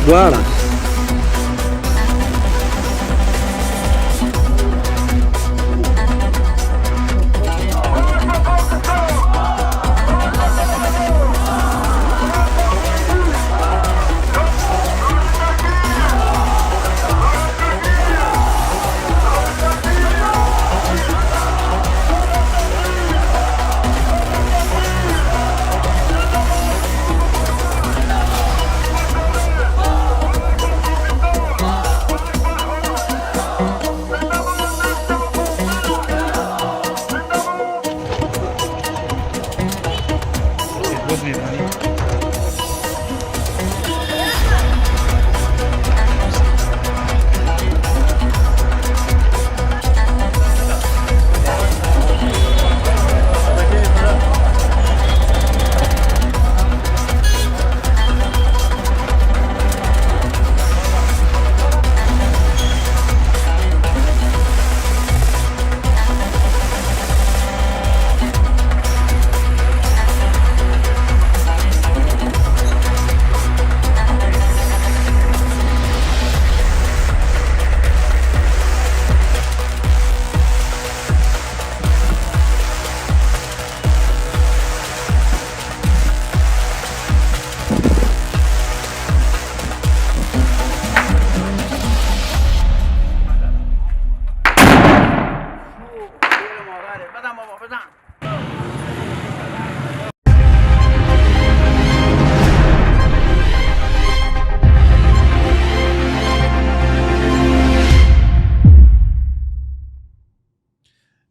Guara.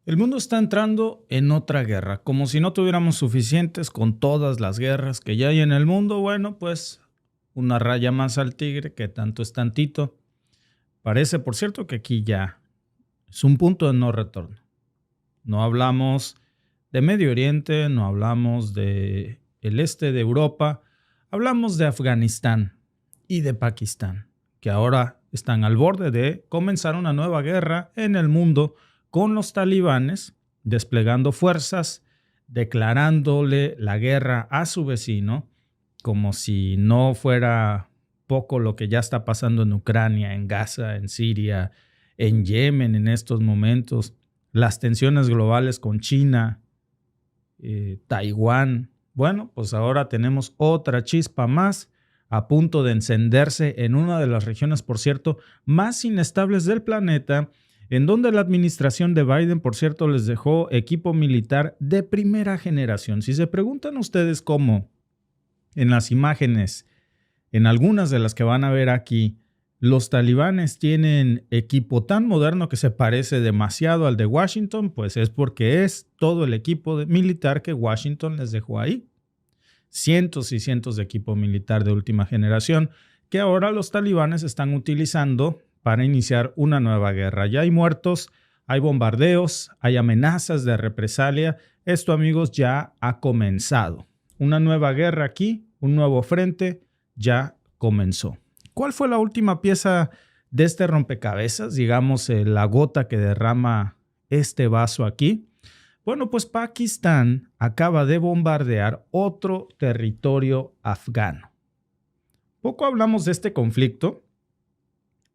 El mundo está entrando en otra guerra, como si no tuviéramos suficientes con todas las guerras que ya hay en el mundo. Bueno, pues una raya más al tigre, que tanto es tantito. Parece, por cierto, que aquí ya es un punto de no retorno. No hablamos de Medio Oriente, no hablamos de el este de Europa, hablamos de Afganistán y de Pakistán, que ahora están al borde de comenzar una nueva guerra en el mundo, con los talibanes desplegando fuerzas, declarándole la guerra a su vecino, como si no fuera poco lo que ya está pasando en Ucrania, en Gaza, en Siria, en Yemen en estos momentos, las tensiones globales con China, Taiwán. Bueno, pues ahora tenemos otra chispa más a punto de encenderse en una de las regiones, por cierto, más inestables del planeta, en donde la administración de Biden, por cierto, les dejó equipo militar de primera generación. Si se preguntan ustedes cómo en las imágenes, en algunas de las que van a ver aquí, los talibanes tienen equipo tan moderno que se parece demasiado al de Washington, pues es porque es todo el equipo militar que Washington les dejó ahí. Cientos y cientos de equipo militar de última generación que ahora los talibanes están utilizando para iniciar una nueva guerra. Ya hay muertos, hay bombardeos, hay amenazas de represalia. Esto, amigos, ya ha comenzado. Una nueva guerra aquí, un nuevo frente, ya comenzó. ¿Cuál fue la última pieza de este rompecabezas? Digamos, la gota que derrama este vaso aquí. Bueno, pues Pakistán acaba de bombardear otro territorio afgano. Poco hablamos de este conflicto,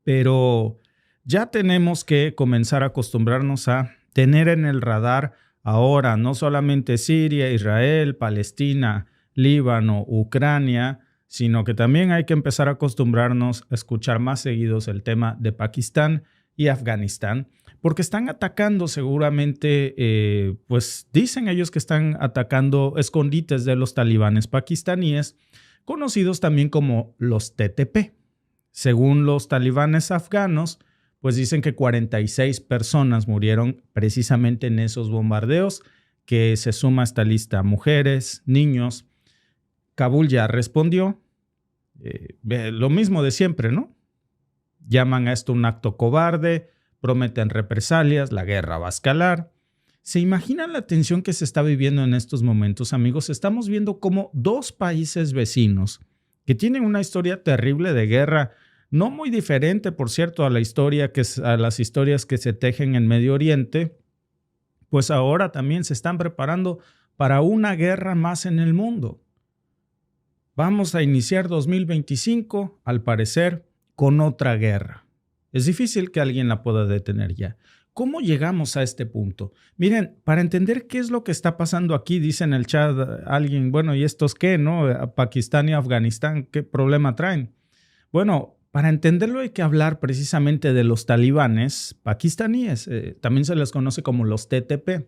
pero ya tenemos que comenzar a acostumbrarnos a tener en el radar ahora no solamente Siria, Israel, Palestina, Líbano, Ucrania, sino que también hay que empezar a acostumbrarnos a escuchar más seguidos el tema de Pakistán y Afganistán, porque están atacando seguramente, pues dicen ellos que están atacando escondites de los talibanes pakistaníes, conocidos también como los TTP. Según los talibanes afganos, pues dicen que 46 personas murieron precisamente en esos bombardeos, que se suma a esta lista mujeres, niños. Kabul ya respondió, lo mismo de siempre, ¿no? Llaman a esto un acto cobarde, prometen represalias, la guerra va a escalar. ¿Se imaginan la tensión que se está viviendo en estos momentos, amigos? Estamos viendo cómo dos países vecinos que tienen una historia terrible de guerra, no muy diferente, por cierto, a las historias que se tejen en Medio Oriente, pues ahora también se están preparando para una guerra más en el mundo. Vamos a iniciar 2025, al parecer, con otra guerra. Es difícil que alguien la pueda detener ya. ¿Cómo llegamos a este punto? Miren, para entender qué es lo que está pasando aquí, dice en el chat alguien, bueno, ¿y estos qué, no? Pakistán y Afganistán, ¿qué problema traen? Bueno, para entenderlo hay que hablar precisamente de los talibanes pakistaníes. También se les conoce como los TTP.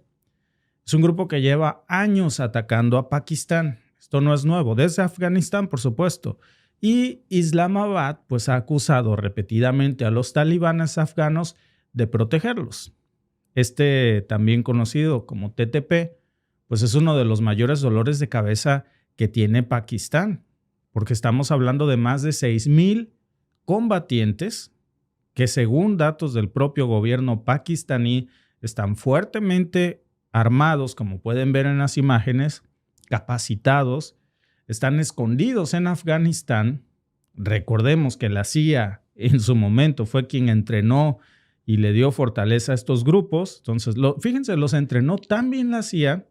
Es un grupo que lleva años atacando a Pakistán. Esto no es nuevo, desde Afganistán, por supuesto. Y Islamabad pues, ha acusado repetidamente a los talibanes afganos de protegerlos. Este, también conocido como TTP, pues es uno de los mayores dolores de cabeza que tiene Pakistán, porque estamos hablando de más de 6,000 combatientes que, según datos del propio gobierno pakistaní, están fuertemente armados, como pueden ver en las imágenes, capacitados, están escondidos en Afganistán. Recordemos que la CIA en su momento fue quien entrenó y le dio fortaleza a estos grupos. Entonces, fíjense, los entrenó tan bien la CIA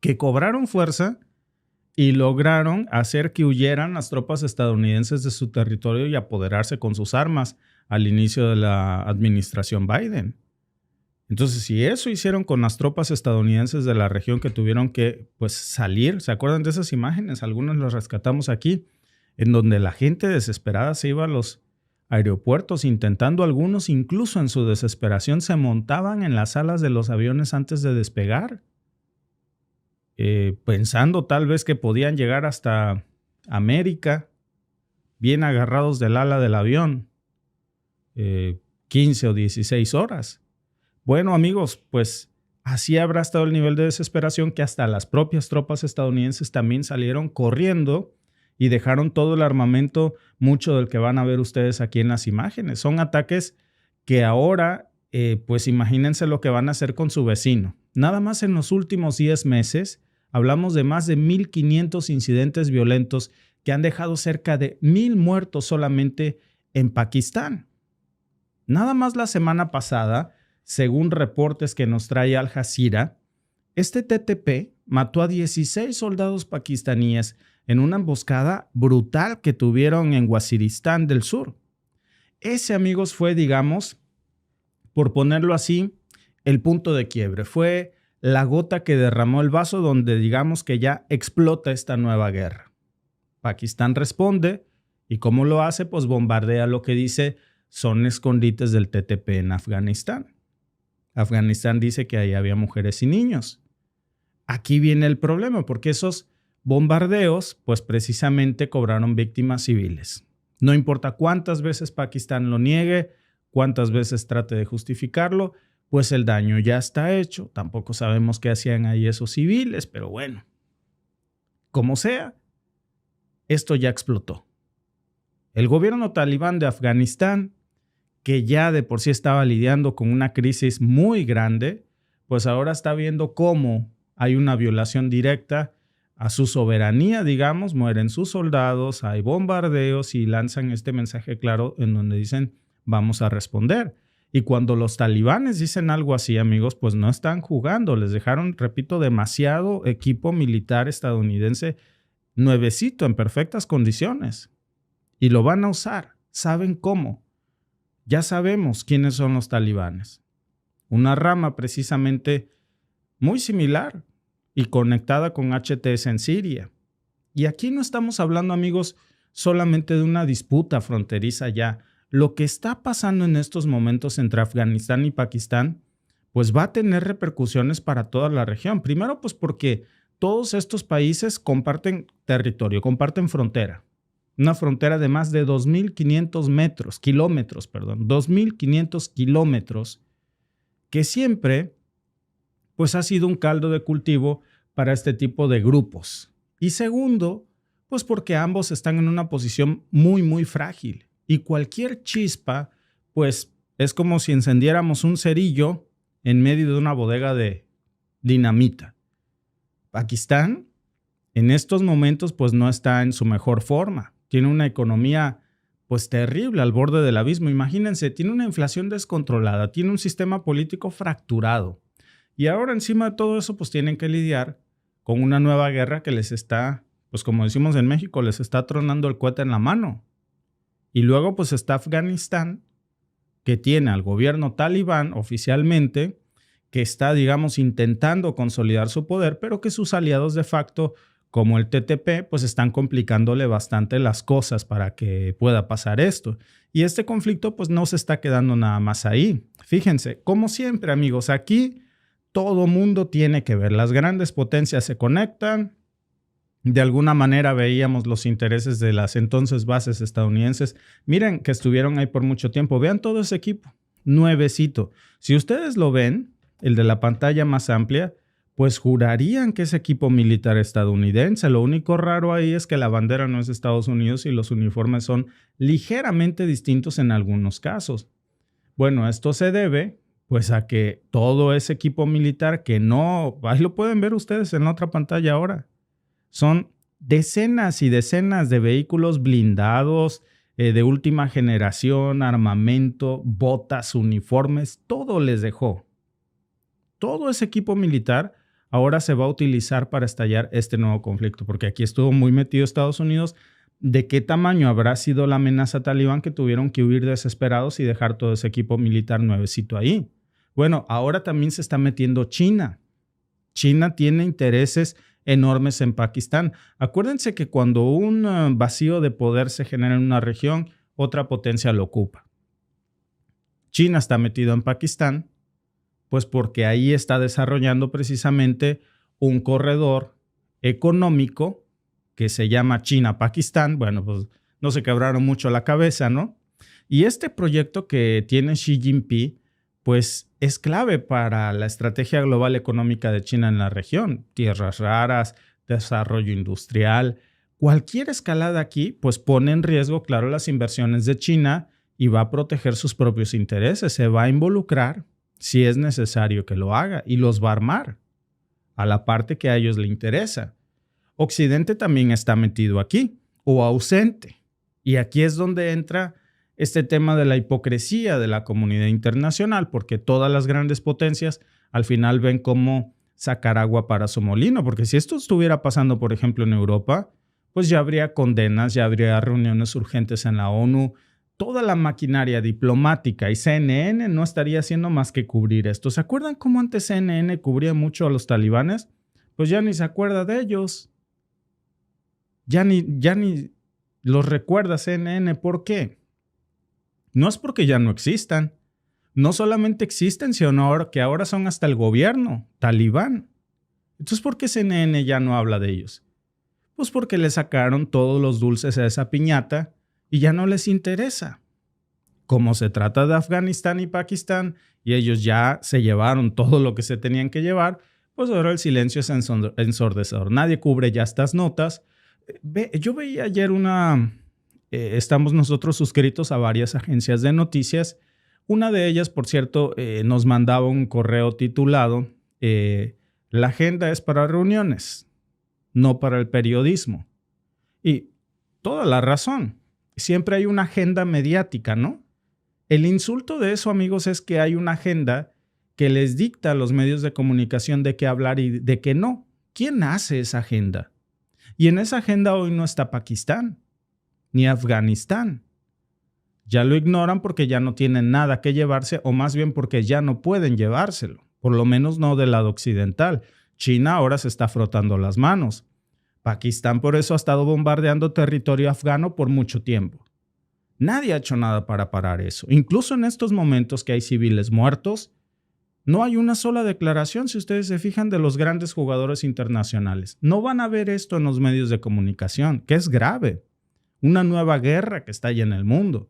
que cobraron fuerza y lograron hacer que huyeran las tropas estadounidenses de su territorio y apoderarse con sus armas al inicio de la administración Biden. Entonces, si eso hicieron con las tropas estadounidenses de la región que tuvieron que pues, salir, ¿se acuerdan de esas imágenes? Algunas las rescatamos aquí, en donde la gente desesperada se iba a los aeropuertos, intentando algunos, incluso en su desesperación, se montaban en las alas de los aviones antes de despegar, pensando tal vez que podían llegar hasta América, bien agarrados del ala del avión, 15 o 16 horas. Bueno, amigos, pues así habrá estado el nivel de desesperación que hasta las propias tropas estadounidenses también salieron corriendo y dejaron todo el armamento, mucho del que van a ver ustedes aquí en las imágenes. Son ataques que ahora, pues imagínense lo que van a hacer con su vecino. Nada más en los últimos 10 meses, hablamos de más de 1,500 incidentes violentos que han dejado cerca de 1,000 muertos solamente en Pakistán. Nada más la semana pasada, según reportes que nos trae Al Jazeera, este TTP mató a 16 soldados pakistaníes en una emboscada brutal que tuvieron en Waziristán del Sur. Ese, amigos, fue, digamos, por ponerlo así, el punto de quiebre. Fue la gota que derramó el vaso donde digamos que ya explota esta nueva guerra. Pakistán responde y ¿cómo lo hace? Pues bombardea lo que dice son escondites del TTP en Afganistán. Afganistán dice que ahí había mujeres y niños. Aquí viene el problema, porque esos bombardeos, pues precisamente cobraron víctimas civiles. No importa cuántas veces Pakistán lo niegue, cuántas veces trate de justificarlo, pues el daño ya está hecho. Tampoco sabemos qué hacían ahí esos civiles, pero bueno, como sea, esto ya explotó. El gobierno talibán de Afganistán, que ya de por sí estaba lidiando con una crisis muy grande, pues ahora está viendo cómo hay una violación directa a su soberanía, digamos, mueren sus soldados, hay bombardeos y lanzan este mensaje claro en donde dicen vamos a responder. Y cuando los talibanes dicen algo así, amigos, pues no están jugando, les dejaron, repito, demasiado equipo militar estadounidense nuevecito, en perfectas condiciones. Y lo van a usar, ¿saben cómo? Ya sabemos quiénes son los talibanes. Una rama precisamente muy similar y conectada con HTS en Siria. Y aquí no estamos hablando, amigos, solamente de una disputa fronteriza ya. Lo que está pasando en estos momentos entre Afganistán y Pakistán, pues va a tener repercusiones para toda la región. Primero, pues porque todos estos países comparten territorio, comparten frontera. Una frontera de más de 2,500 kilómetros, 2,500 kilómetros, que siempre pues ha sido un caldo de cultivo para este tipo de grupos. Y segundo, pues porque ambos están en una posición muy, muy frágil. Y cualquier chispa, pues es como si encendiéramos un cerillo en medio de una bodega de dinamita. Pakistán, en estos momentos, pues no está en su mejor forma. Tiene una economía pues terrible, al borde del abismo. Imagínense, tiene una inflación descontrolada, tiene un sistema político fracturado. Y ahora encima de todo eso, pues tienen que lidiar con una nueva guerra que les está pues como decimos en México, les está tronando el cohete en la mano. Y luego pues está Afganistán, que tiene al gobierno talibán oficialmente, que está, digamos, intentando consolidar su poder, pero que sus aliados de facto, como el TTP, pues están complicándole bastante las cosas para que pueda pasar esto. Y este conflicto pues no se está quedando nada más ahí. Fíjense, como siempre, amigos, aquí todo mundo tiene que ver. Las grandes potencias se conectan. De alguna manera veíamos los intereses de las entonces bases estadounidenses. Miren que estuvieron ahí por mucho tiempo. Vean todo ese equipo, nuevecito. Si ustedes lo ven, el de la pantalla más amplia, pues jurarían que es equipo militar estadounidense. Lo único raro ahí es que la bandera no es de Estados Unidos y los uniformes son ligeramente distintos en algunos casos. Bueno, esto se debe pues a que todo ese equipo militar que no, ahí lo pueden ver ustedes en la otra pantalla ahora, son decenas y decenas de vehículos blindados, de última generación, armamento, botas, uniformes, todo les dejó. Todo ese equipo militar ahora se va a utilizar para estallar este nuevo conflicto, porque aquí estuvo muy metido Estados Unidos. ¿De qué tamaño habrá sido la amenaza talibán que tuvieron que huir desesperados y dejar todo ese equipo militar nuevecito ahí? Bueno, ahora también se está metiendo China. China tiene intereses enormes en Pakistán. Acuérdense que cuando un vacío de poder se genera en una región, otra potencia lo ocupa. China está metido en Pakistán, pues porque ahí está desarrollando precisamente un corredor económico que se llama China-Pakistán. Bueno, pues no se quebraron mucho la cabeza, ¿no? Y este proyecto que tiene Xi Jinping, pues es clave para la estrategia global económica de China en la región. Tierras raras, desarrollo industrial. Cualquier escalada aquí, pues pone en riesgo, claro, las inversiones de China y va a proteger sus propios intereses. Se va a involucrar si es necesario que lo haga y los va a armar a la parte que a ellos le interesa. Occidente también está metido aquí o ausente. Y aquí es donde entra este tema de la hipocresía de la comunidad internacional, porque todas las grandes potencias al final ven cómo sacar agua para su molino, porque si esto estuviera pasando, por ejemplo, en Europa, pues ya habría condenas, ya habría reuniones urgentes en la ONU, toda la maquinaria diplomática y CNN no estaría haciendo más que cubrir esto. ¿Se acuerdan cómo antes CNN cubría mucho a los talibanes? Pues ya ni se acuerda de ellos. Ya ni los recuerda CNN. ¿Por qué? No es porque ya no existan. No solamente existen, sino que ahora son hasta el gobierno talibán. Entonces, ¿por qué CNN ya no habla de ellos? Pues porque le sacaron todos los dulces a esa piñata y ya no les interesa. Como se trata de Afganistán y Pakistán y ellos ya se llevaron todo lo que se tenían que llevar, pues ahora el silencio es ensordecedor. Nadie cubre ya estas notas. Yo veía ayer estamos nosotros suscritos a varias agencias de noticias. Una de ellas, por cierto, nos mandaba un correo titulado La agenda es para reuniones, no para el periodismo. Y toda la razón. Siempre hay una agenda mediática, ¿no? El insulto de eso, amigos, es que hay una agenda que les dicta a los medios de comunicación de qué hablar y de qué no. ¿Quién hace esa agenda? Y en esa agenda hoy no está Pakistán ni Afganistán. Ya lo ignoran porque ya no tienen nada que llevarse, o más bien porque ya no pueden llevárselo, por lo menos no del lado occidental. China ahora se está frotando las manos. Pakistán por eso ha estado bombardeando territorio afgano por mucho tiempo. Nadie ha hecho nada para parar eso. Incluso en estos momentos que hay civiles muertos, no hay una sola declaración, si ustedes se fijan, de los grandes jugadores internacionales. No van a ver esto en los medios de comunicación, que es grave. Una nueva guerra que está ahí en el mundo.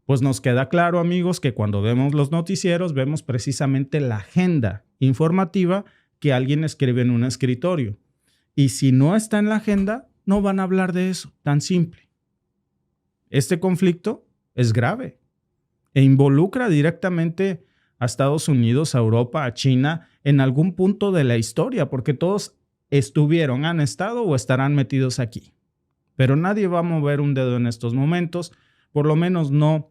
Pues nos queda claro, amigos, que cuando vemos los noticieros vemos precisamente la agenda informativa que alguien escribe en un escritorio. Y si no está en la agenda, no van a hablar de eso, tan simple. Este conflicto es grave e involucra directamente a Estados Unidos, a Europa, a China en algún punto de la historia, porque todos han estado o estarán metidos aquí. Pero nadie va a mover un dedo en estos momentos, por lo menos no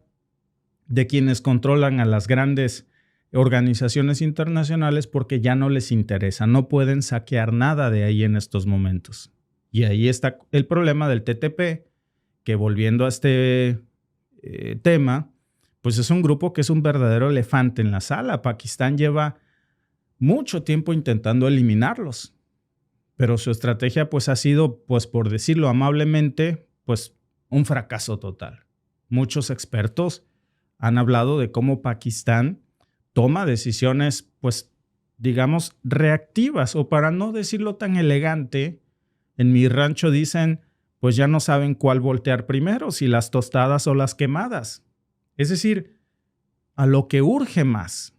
de quienes controlan a las grandes organizaciones internacionales, porque ya no les interesa, no pueden saquear nada de ahí en estos momentos. Y ahí está el problema del TTP, que volviendo a este tema, pues es un grupo que es un verdadero elefante en la sala. Pakistán lleva mucho tiempo intentando eliminarlos, pero su estrategia pues ha sido, pues por decirlo amablemente, pues un fracaso total. Muchos expertos han hablado de cómo Pakistán toma decisiones, pues digamos, reactivas, o para no decirlo tan elegante, en mi rancho dicen, pues ya no saben cuál voltear primero, si las tostadas o las quemadas. Es decir, a lo que urge más.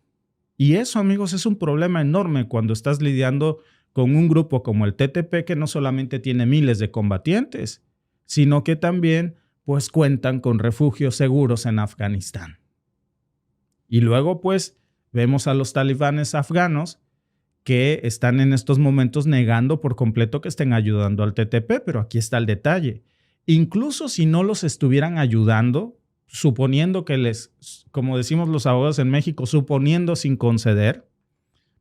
Y eso, amigos, es un problema enorme cuando estás lidiando con un grupo como el TTP, que no solamente tiene miles de combatientes, sino que también pues cuentan con refugios seguros en Afganistán. Y luego pues vemos a los talibanes afganos que están en estos momentos negando por completo que estén ayudando al TTP, pero aquí está el detalle. Incluso si no los estuvieran ayudando, suponiendo que como decimos los abogados en México, suponiendo sin conceder,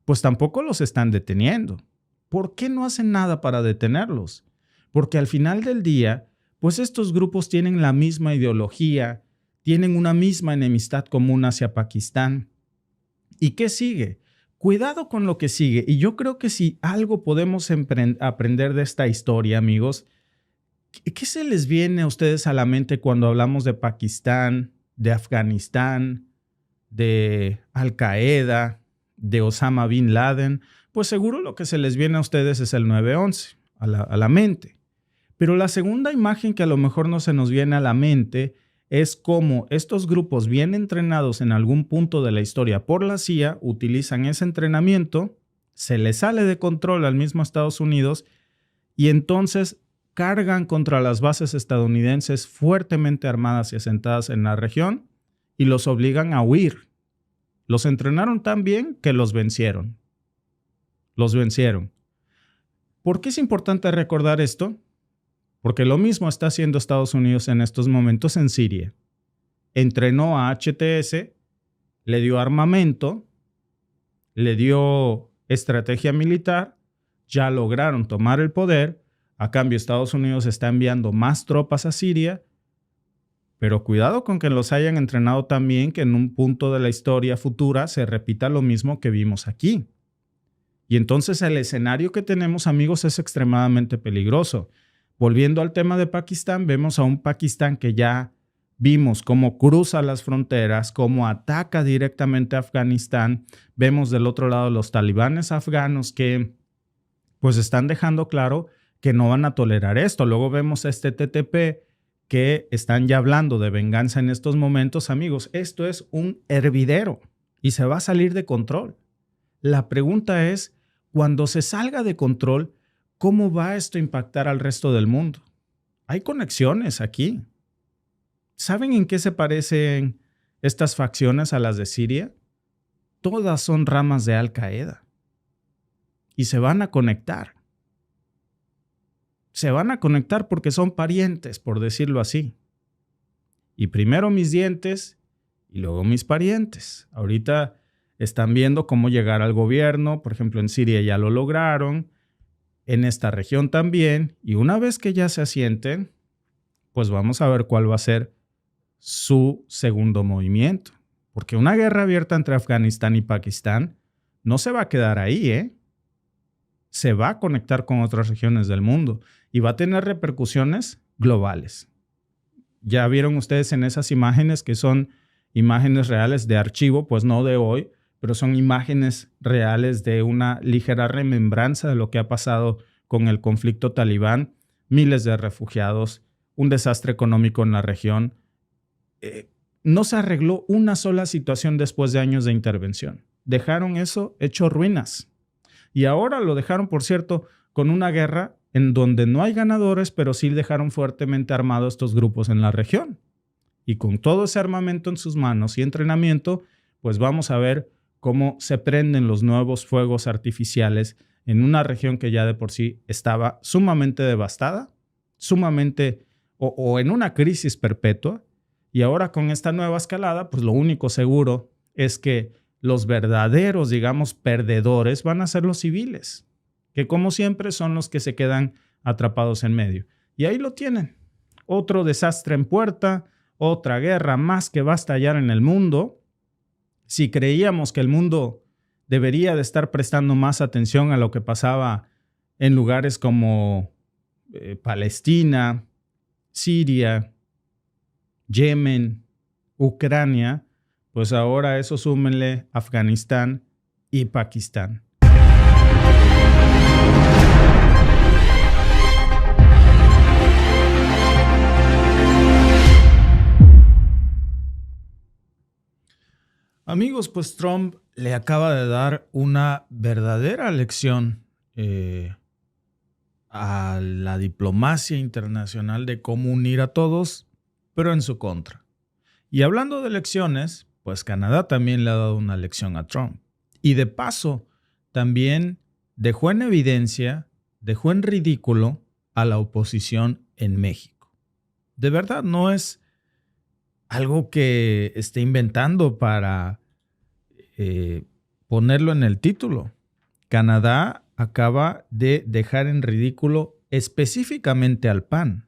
pues tampoco los están deteniendo. ¿Por qué no hacen nada para detenerlos? Porque al final del día, pues estos grupos tienen la misma ideología, tienen una misma enemistad común hacia Pakistán. ¿Y qué sigue? Cuidado con lo que sigue. Y yo creo que si algo podemos aprender de esta historia, amigos, ¿qué se les viene a ustedes a la mente cuando hablamos de Pakistán, de Afganistán, de Al-Qaeda, de Osama Bin Laden? Pues seguro lo que se les viene a ustedes es el 9/11, a la mente. Pero la segunda imagen que a lo mejor no se nos viene a la mente es cómo estos grupos bien entrenados en algún punto de la historia por la CIA utilizan ese entrenamiento, se les sale de control al mismo Estados Unidos y entonces cargan contra las bases estadounidenses fuertemente armadas y asentadas en la región y los obligan a huir. Los entrenaron tan bien que los vencieron. Los vencieron. ¿Por qué es importante recordar esto? Porque lo mismo está haciendo Estados Unidos en estos momentos en Siria. Entrenó a HTS, le dio armamento, le dio estrategia militar, ya lograron tomar el poder. A cambio, Estados Unidos está enviando más tropas a Siria, pero cuidado con que los hayan entrenado tan bien que en un punto de la historia futura se repita lo mismo que vimos aquí. Y entonces el escenario que tenemos, amigos, es extremadamente peligroso. Volviendo al tema de Pakistán, vemos a un Pakistán que ya vimos cómo cruza las fronteras, cómo ataca directamente a Afganistán. Vemos del otro lado los talibanes afganos que pues están dejando claro que no van a tolerar esto. Luego vemos a este TTP que están ya hablando de venganza en estos momentos. Amigos, esto es un hervidero y se va a salir de control. La pregunta es, cuando se salga de control, ¿cómo va esto a impactar al resto del mundo? Hay conexiones aquí. ¿Saben en qué se parecen estas facciones a las de Siria? Todas son ramas de Al-Qaeda. Y se van a conectar. Se van a conectar porque son parientes, por decirlo así. Y primero mis dientes y luego mis parientes. Ahorita están viendo cómo llegar al gobierno. Por ejemplo, en Siria ya lo lograron. En esta región también, y una vez que ya se asienten, pues vamos a ver cuál va a ser su segundo movimiento. Porque una guerra abierta entre Afganistán y Pakistán no se va a quedar ahí, ¿eh? Se va a conectar con otras regiones del mundo y va a tener repercusiones globales. Ya vieron ustedes en esas imágenes que son imágenes reales de archivo, pues no de hoy, pero son imágenes reales de una ligera remembranza de lo que ha pasado con el conflicto talibán, miles de refugiados, un desastre económico en la región. No se arregló una sola situación después de años de intervención. Dejaron eso hecho ruinas. Y ahora lo dejaron, por cierto, con una guerra en donde no hay ganadores, pero sí dejaron fuertemente armados estos grupos en la región. Y con todo ese armamento en sus manos y entrenamiento, pues vamos a ver cómo se prenden los nuevos fuegos artificiales en una región que ya de por sí estaba sumamente devastada, sumamente o en una crisis perpetua. Y ahora con esta nueva escalada, pues lo único seguro es que los verdaderos, digamos, perdedores van a ser los civiles, que como siempre son los que se quedan atrapados en medio. Y ahí lo tienen. Otro desastre en puerta, otra guerra más que va a estallar en el mundo. Si creíamos que el mundo debería de estar prestando más atención a lo que pasaba en lugares como Palestina, Siria, Yemen, Ucrania, pues ahora eso súmenle Afganistán y Pakistán. Amigos, pues Trump le acaba de dar una verdadera lección a la diplomacia internacional de cómo unir a todos, pero en su contra. Y hablando de lecciones, pues Canadá también le ha dado una lección a Trump. Y de paso, también dejó en evidencia, dejó en ridículo a la oposición en México. De verdad, no es algo que esté inventando para ponerlo en el título. Canadá acaba de dejar en ridículo específicamente al PAN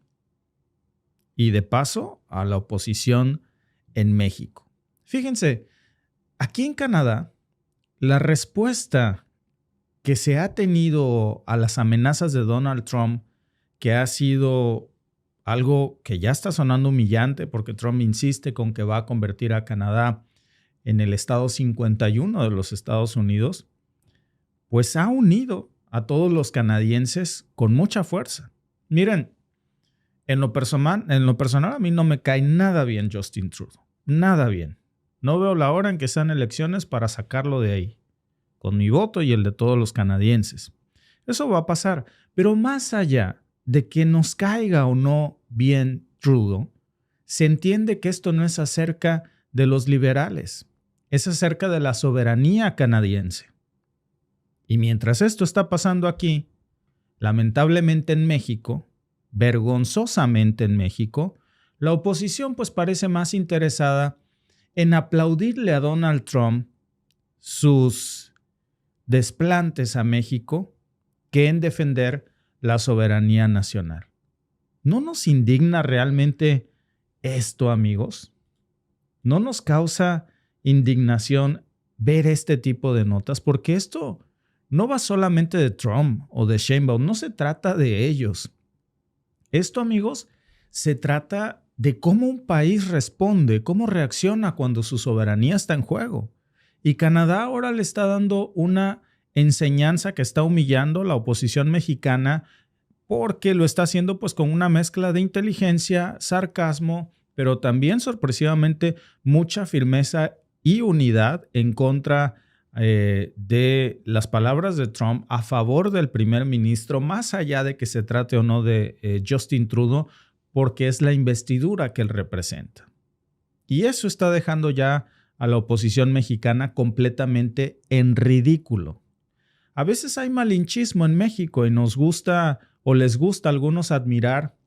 y de paso a la oposición en México. Fíjense, aquí en Canadá, la respuesta que se ha tenido a las amenazas de Donald Trump, que ha sido algo que ya está sonando humillante porque Trump insiste con que va a convertir a Canadá en el estado 51 de los Estados Unidos, pues ha unido a todos los canadienses con mucha fuerza. Miren, en lo personal a mí no me cae nada bien Justin Trudeau, nada bien. No veo la hora en que sean elecciones para sacarlo de ahí, con mi voto y el de todos los canadienses. Eso va a pasar, pero más allá de que nos caiga o no bien Trudeau, se entiende que esto no es acerca de los liberales, es acerca de la soberanía canadiense. Y mientras esto está pasando aquí, lamentablemente en México, vergonzosamente en México, la oposición pues parece más interesada en aplaudirle a Donald Trump sus desplantes a México que en defender la soberanía nacional. ¿No nos indigna realmente esto, amigos? ¿No nos causa indignación ver este tipo de notas? Porque esto no va solamente de Trump o de Sheinbaum, no se trata de ellos. Esto, amigos, se trata de cómo un país responde, cómo reacciona cuando su soberanía está en juego. Y Canadá ahora le está dando una enseñanza que está humillando a la oposición mexicana porque lo está haciendo pues con una mezcla de inteligencia, sarcasmo, pero también sorpresivamente mucha firmeza y unidad en contra de las palabras de Trump a favor del primer ministro, más allá de que se trate o no de Justin Trudeau, porque es la investidura que él representa. Y eso está dejando ya a la oposición mexicana completamente en ridículo. A veces hay malinchismo en México y nos gusta o les gusta a algunos admirar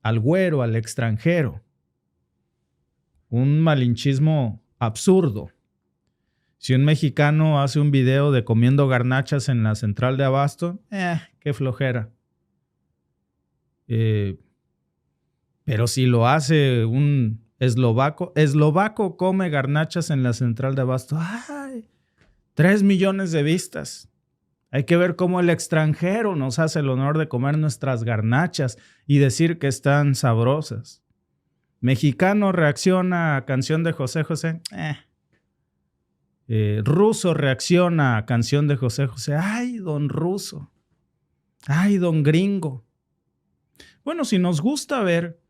al güero, al extranjero. Un malinchismo absurdo. Si un mexicano hace un video de comiendo garnachas en la central de abasto, qué flojera. Pero si lo hace un eslovaco come garnachas en la central de abasto, ¡ay! 3 millones de vistas. Hay que ver cómo el extranjero nos hace el honor de comer nuestras garnachas y decir que están sabrosas. Mexicano reacciona a canción de José José, ruso reacciona a canción de José José, ¡ay, don ruso! ¡Ay, don gringo! Bueno, si nos gusta ver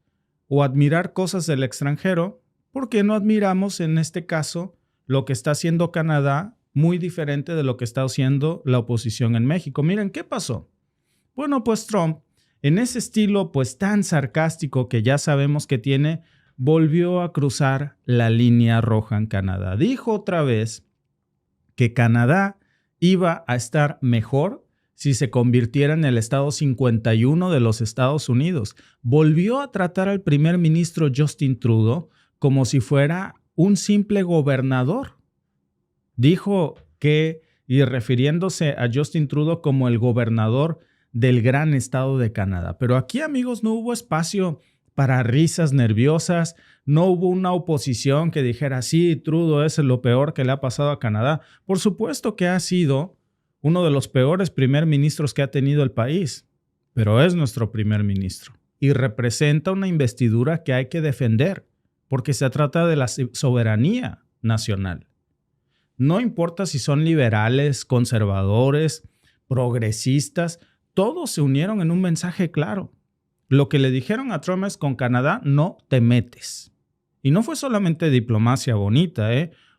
o admirar cosas del extranjero, ¿por qué no admiramos en este caso lo que está haciendo Canadá muy diferente de lo que está haciendo la oposición en México? Miren, ¿qué pasó? Bueno, pues Trump, en ese estilo pues tan sarcástico que ya sabemos que tiene, volvió a cruzar la línea roja en Canadá. Dijo otra vez que Canadá iba a estar mejor si se convirtiera en el estado 51 de los Estados Unidos. Volvió a tratar al primer ministro Justin Trudeau como si fuera un simple gobernador. Dijo que, y refiriéndose a Justin Trudeau como el gobernador del gran estado de Canadá. Pero aquí, amigos, no hubo espacio para risas nerviosas, no hubo una oposición que dijera, sí, Trudeau es lo peor que le ha pasado a Canadá. Por supuesto que ha sido uno de los peores primer ministros que ha tenido el país, pero es nuestro primer ministro y representa una investidura que hay que defender, porque se trata de la soberanía nacional. No importa si son liberales, conservadores, progresistas, todos se unieron en un mensaje claro. Lo que le dijeron a Trump es: con Canadá no te metes. Y no fue solamente diplomacia bonita,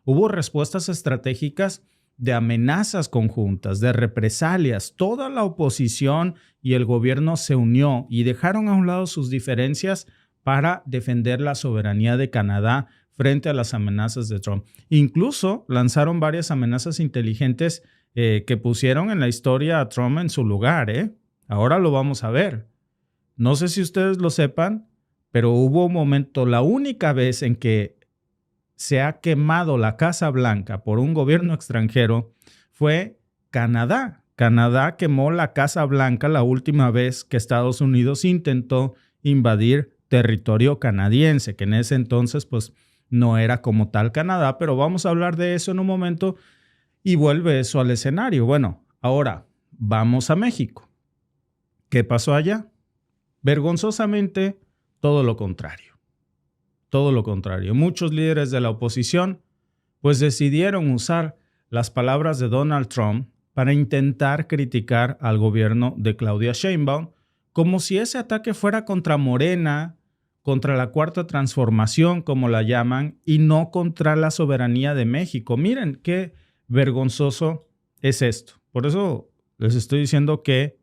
Hubo respuestas estratégicas de amenazas conjuntas, de represalias. Toda la oposición y el gobierno se unió y dejaron a un lado sus diferencias para defender la soberanía de Canadá frente a las amenazas de Trump. Incluso lanzaron varias amenazas inteligentes que pusieron en la historia a Trump en su lugar, Ahora lo vamos a ver. No sé si ustedes lo sepan, pero hubo un momento, la única vez en que se ha quemado la Casa Blanca por un gobierno extranjero fue Canadá. Canadá quemó la Casa Blanca la última vez que Estados Unidos intentó invadir territorio canadiense, que en ese entonces pues no era como tal Canadá, pero vamos a hablar de eso en un momento y vuelve eso al escenario. Bueno, ahora vamos a México. ¿Qué pasó allá? Vergonzosamente, todo lo contrario. Todo lo contrario. Muchos líderes de la oposición pues decidieron usar las palabras de Donald Trump para intentar criticar al gobierno de Claudia Sheinbaum, como si ese ataque fuera contra Morena, contra la Cuarta Transformación, como la llaman, y no contra la soberanía de México. Miren qué vergonzoso es esto. Por eso les estoy diciendo que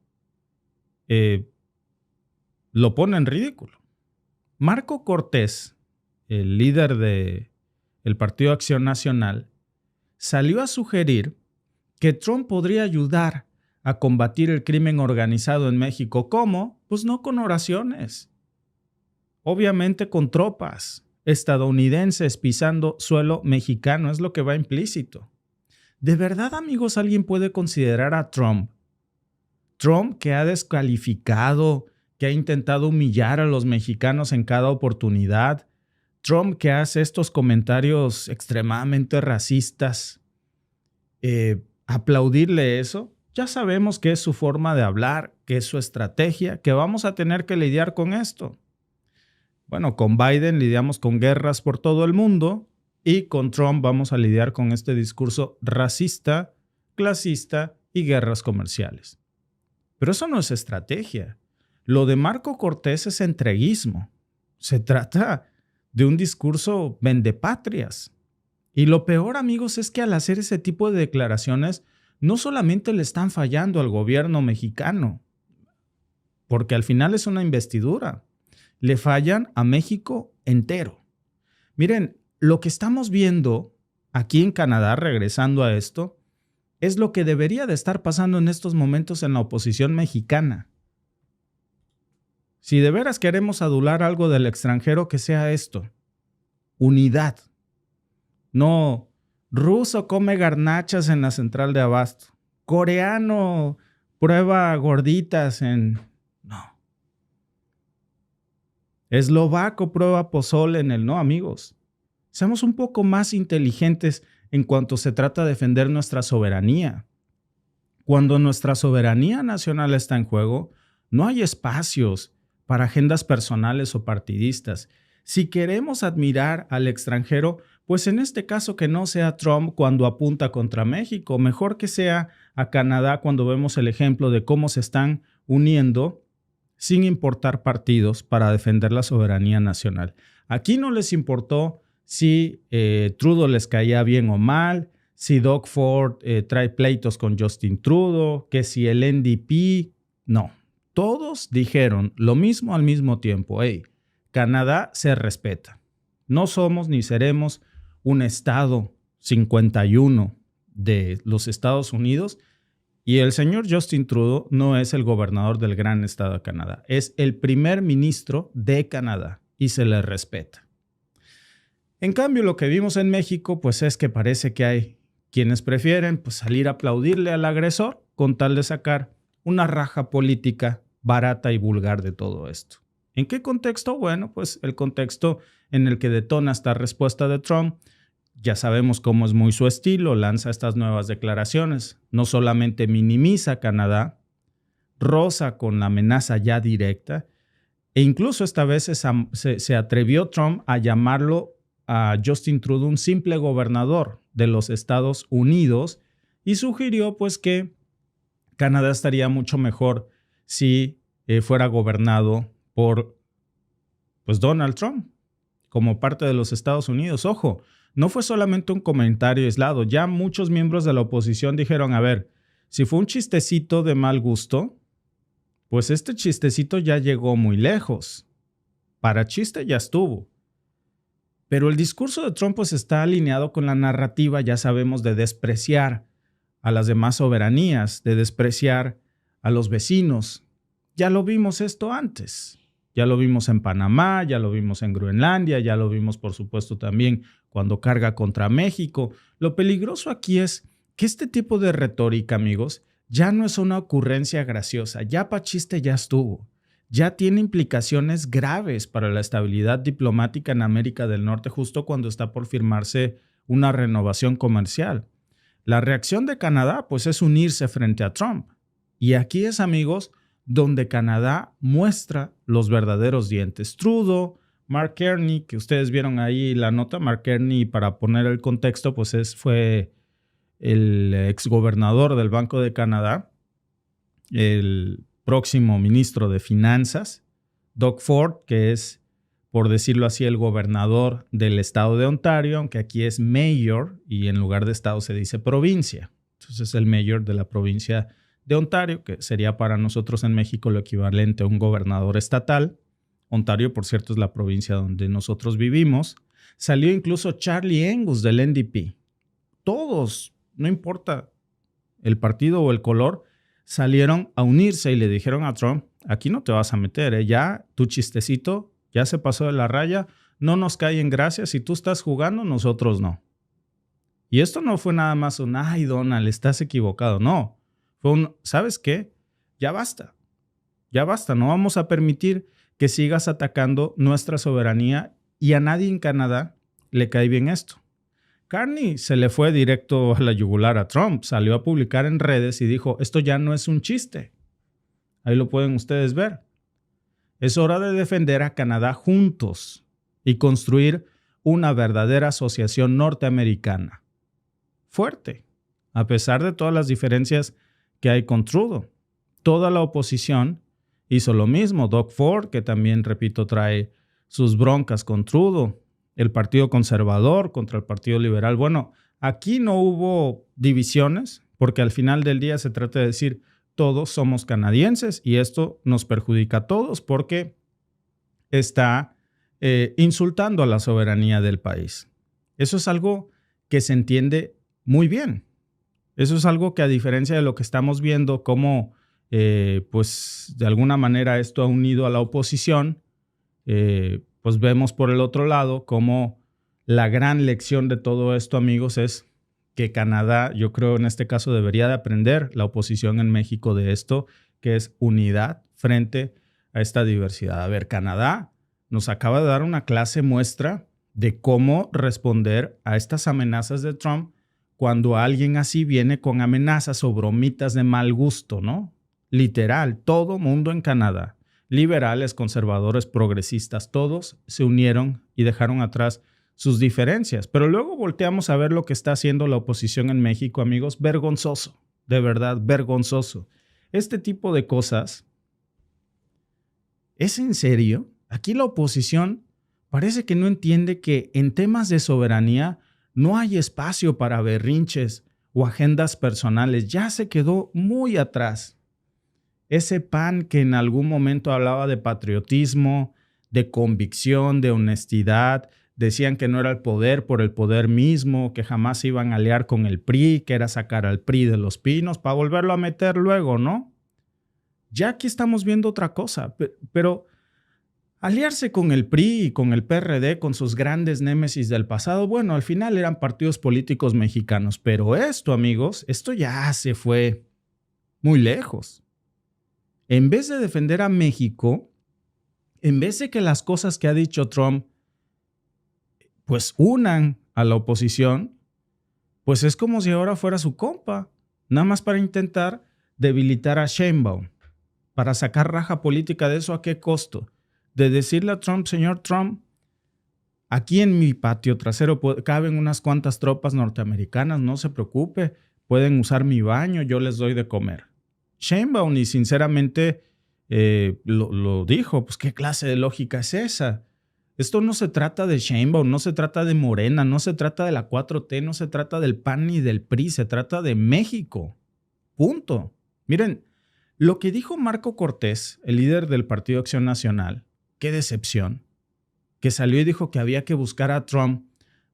lo pone en ridículo. Marco Cortés, el líder del Partido Acción Nacional, salió a sugerir que Trump podría ayudar a combatir el crimen organizado en México. ¿Cómo? Pues no con oraciones. Obviamente con tropas estadounidenses pisando suelo mexicano, es lo que va implícito. ¿De verdad, amigos, alguien puede considerar a Trump que ha descalificado, que ha intentado humillar a los mexicanos en cada oportunidad? Trump que hace estos comentarios extremadamente racistas, aplaudirle eso? Ya sabemos que es su forma de hablar, que es su estrategia, que vamos a tener que lidiar con esto. Bueno, con Biden lidiamos con guerras por todo el mundo y con Trump vamos a lidiar con este discurso racista, clasista y guerras comerciales. Pero eso no es estrategia. Lo de Marco Cortés es entreguismo. Se trata de un discurso vendepatrias. Y lo peor, amigos, es que al hacer ese tipo de declaraciones no solamente le están fallando al gobierno mexicano, porque al final es una investidura. Le fallan a México entero. Miren, lo que estamos viendo aquí en Canadá, regresando a esto, es lo que debería de estar pasando en estos momentos en la oposición mexicana. Si de veras queremos adular algo del extranjero, que sea esto: unidad. No, ruso come garnachas en la central de abasto. Coreano prueba gorditas en... No. Eslovaco prueba pozole en el... No, amigos. Seamos un poco más inteligentes en cuanto se trata de defender nuestra soberanía. Cuando nuestra soberanía nacional está en juego, no hay espacios para agendas personales o partidistas. Si queremos admirar al extranjero, pues en este caso que no sea Trump cuando apunta contra México, mejor que sea a Canadá cuando vemos el ejemplo de cómo se están uniendo sin importar partidos para defender la soberanía nacional. Aquí no les importó si Trudeau les caía bien o mal, si Doug Ford trae pleitos con Justin Trudeau, que si el NDP, no. Todos dijeron lo mismo al mismo tiempo. Hey, Canadá se respeta. No somos ni seremos un estado 51 de los Estados Unidos y el señor Justin Trudeau no es el gobernador del gran estado de Canadá. Es el primer ministro de Canadá y se le respeta. En cambio, lo que vimos en México pues es que parece que hay quienes prefieren pues, salir a aplaudirle al agresor con tal de sacar una raja política barata y vulgar de todo esto. ¿En qué contexto? Bueno, pues el contexto en el que detona esta respuesta de Trump. Ya sabemos cómo es muy su estilo, lanza estas nuevas declaraciones. No solamente minimiza a Canadá, roza con la amenaza ya directa, e incluso esta vez se atrevió Trump a llamarlo a Justin Trudeau un simple gobernador de los Estados Unidos y sugirió pues que Canadá estaría mucho mejor si fuera gobernado por pues Donald Trump como parte de los Estados Unidos. Ojo, no fue solamente un comentario aislado. Ya muchos miembros de la oposición dijeron, a ver, si fue un chistecito de mal gusto, pues este chistecito ya llegó muy lejos. Para chiste ya estuvo. Pero el discurso de Trump pues está alineado con la narrativa, ya sabemos, de despreciar a las demás soberanías, de despreciar a los vecinos. Ya lo vimos esto antes. Ya lo vimos en Panamá, ya lo vimos en Groenlandia, ya lo vimos, por supuesto, también cuando carga contra México. Lo peligroso aquí es que este tipo de retórica, amigos, ya no es una ocurrencia graciosa. Ya pa' chiste ya estuvo. Ya tiene implicaciones graves para la estabilidad diplomática en América del Norte justo cuando está por firmarse una renovación comercial. La reacción de Canadá, pues, es unirse frente a Trump. Y aquí es, amigos, donde Canadá muestra los verdaderos dientes. Trudeau, Mark Carney, que ustedes vieron ahí la nota, Mark Carney, para poner el contexto, pues fue el exgobernador del Banco de Canadá, el próximo ministro de Finanzas, Doug Ford, que es, por decirlo así, el gobernador del estado de Ontario, aunque aquí es mayor y en lugar de estado se dice provincia. Entonces el mayor de la provincia de Ontario, que sería para nosotros en México lo equivalente a un gobernador estatal. Ontario, por cierto, es la provincia donde nosotros vivimos. Salió incluso Charlie Angus del NDP. Todos, no importa el partido o el color, salieron a unirse y le dijeron a Trump, aquí no te vas a meter, ya tu chistecito ya se pasó de la raya, no nos cae en gracia, si tú estás jugando, nosotros no. Y esto no fue nada más un, ay Donald, estás equivocado, no. Fue un, ¿sabes qué? Ya basta, no vamos a permitir que sigas atacando nuestra soberanía y a nadie en Canadá le cae bien esto. Carney se le fue directo a la yugular a Trump, salió a publicar en redes y dijo, esto ya no es un chiste. Ahí lo pueden ustedes ver. Es hora de defender a Canadá juntos y construir una verdadera asociación norteamericana. Fuerte, a pesar de todas las diferencias que hay con Trudeau. Toda la oposición hizo lo mismo. Doug Ford, que también, repito, trae sus broncas con Trudeau. El Partido Conservador contra el Partido Liberal. Bueno, aquí no hubo divisiones porque al final del día se trata de decir todos somos canadienses y esto nos perjudica a todos porque está insultando a la soberanía del país. Eso es algo que se entiende muy bien. Eso es algo que a diferencia de lo que estamos viendo, cómo pues de alguna manera esto ha unido a la oposición, pues vemos por el otro lado cómo la gran lección de todo esto, amigos, es que Canadá, yo creo en este caso debería de aprender la oposición en México de esto, que es unidad frente a esta diversidad. A ver, Canadá nos acaba de dar una clase muestra de cómo responder a estas amenazas de Trump cuando alguien así viene con amenazas o bromitas de mal gusto, ¿no? Literal, todo mundo en Canadá, liberales, conservadores, progresistas, todos se unieron y dejaron atrás sus diferencias. Pero luego volteamos a ver lo que está haciendo la oposición en México, amigos. Vergonzoso, de verdad, vergonzoso. Este tipo de cosas, ¿es en serio? Aquí la oposición parece que no entiende que en temas de soberanía no hay espacio para berrinches o agendas personales. Ya se quedó muy atrás. Ese PAN que en algún momento hablaba de patriotismo, de convicción, de honestidad, decían que no era el poder por el poder mismo, que jamás se iban a aliar con el PRI, que era sacar al PRI de los pinos para volverlo a meter luego, ¿no? Ya aquí estamos viendo otra cosa, pero aliarse con el PRI y con el PRD, con sus grandes némesis del pasado, bueno, al final eran partidos políticos mexicanos, pero esto, amigos, esto ya se fue muy lejos. en vez de defender a México, en vez de que las cosas que ha dicho Trump pues unan a la oposición, pues es como si ahora fuera su compa, nada más para intentar debilitar a Sheinbaum, para sacar raja política de eso. ¿A qué costo? De decirle a Trump: señor Trump, aquí en mi patio trasero caben unas cuantas tropas norteamericanas, no se preocupe, pueden usar mi baño, yo les doy de comer. Sheinbaum, y sinceramente lo dijo, pues ¿qué clase de lógica es esa? Esto no se trata de Sheinbaum, no se trata de Morena, no se trata de la 4T, no se trata del PAN ni del PRI, se trata de México. Punto. Miren, lo que dijo Marco Cortés, el líder del Partido Acción Nacional, qué decepción, que salió y dijo que había que buscar a Trump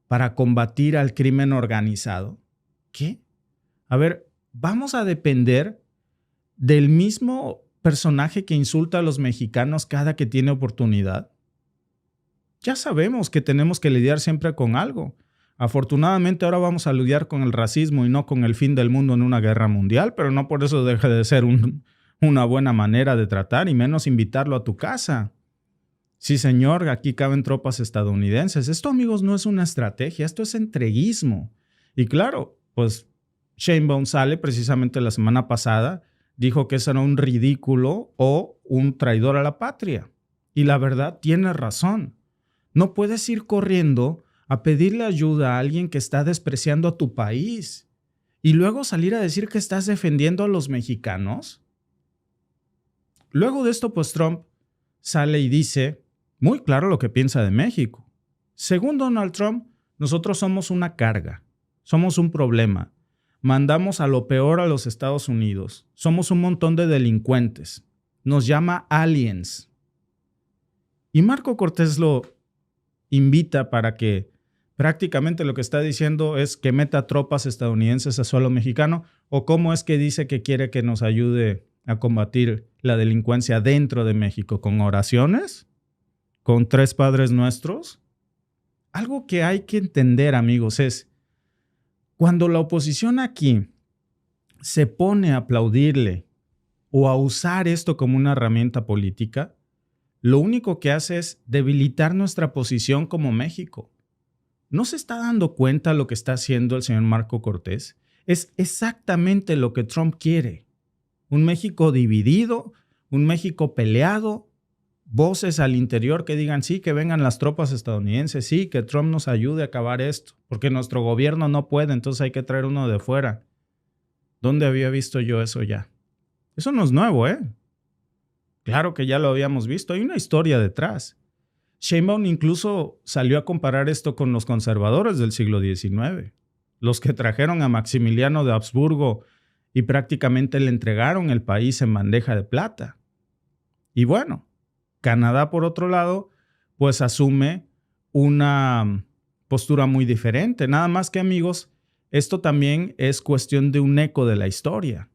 para combatir al crimen organizado. ¿Qué? A ver, vamos a depender del mismo personaje que insulta a los mexicanos cada que tiene oportunidad. Ya sabemos que tenemos que lidiar siempre con algo. Afortunadamente ahora vamos a lidiar con el racismo y no con el fin del mundo en una guerra mundial, pero no por eso deja de ser una buena manera de tratar, y menos invitarlo a tu casa. Sí, señor, aquí caben tropas estadounidenses. Esto, amigos, no es una estrategia, esto es entreguismo. Y claro, pues Sheinbaum sale precisamente la semana pasada, dijo que eso era un ridículo o un traidor a la patria. Y la verdad, tiene razón. No puedes ir corriendo a pedirle ayuda a alguien que está despreciando a tu país y luego salir a decir que estás defendiendo a los mexicanos. Luego de esto, pues Trump sale y dice muy claro lo que piensa de México. Según Donald Trump, nosotros somos una carga, somos un problema, mandamos a lo peor a los Estados Unidos, somos un montón de delincuentes, nos llama aliens. Y Marco Cortés lo invita para que prácticamente lo que está diciendo es que meta tropas estadounidenses a suelo mexicano, o cómo es que dice que quiere que nos ayude a combatir la delincuencia dentro de México, con oraciones, con 3 Padres Nuestros. Algo que hay que entender, amigos, es cuando la oposición aquí se pone a aplaudirle o a usar esto como una herramienta política, lo único que hace es debilitar nuestra posición como México. ¿No se está dando cuenta lo que está haciendo el señor Marco Cortés? Es exactamente lo que Trump quiere. Un México dividido, un México peleado, voces al interior que digan sí, que vengan las tropas estadounidenses, sí, que Trump nos ayude a acabar esto, porque nuestro gobierno no puede, entonces hay que traer uno de fuera. ¿Dónde había visto yo eso ya? Eso no es nuevo, ¿eh? Claro que ya lo habíamos visto, hay una historia detrás. Sheinbaum incluso salió a comparar esto con los conservadores del siglo XIX, los que trajeron a Maximiliano de Habsburgo y prácticamente le entregaron el país en bandeja de plata. Y bueno, Canadá, por otro lado, pues asume una postura muy diferente. Nada más que, amigos, esto también es cuestión de un eco de la historia.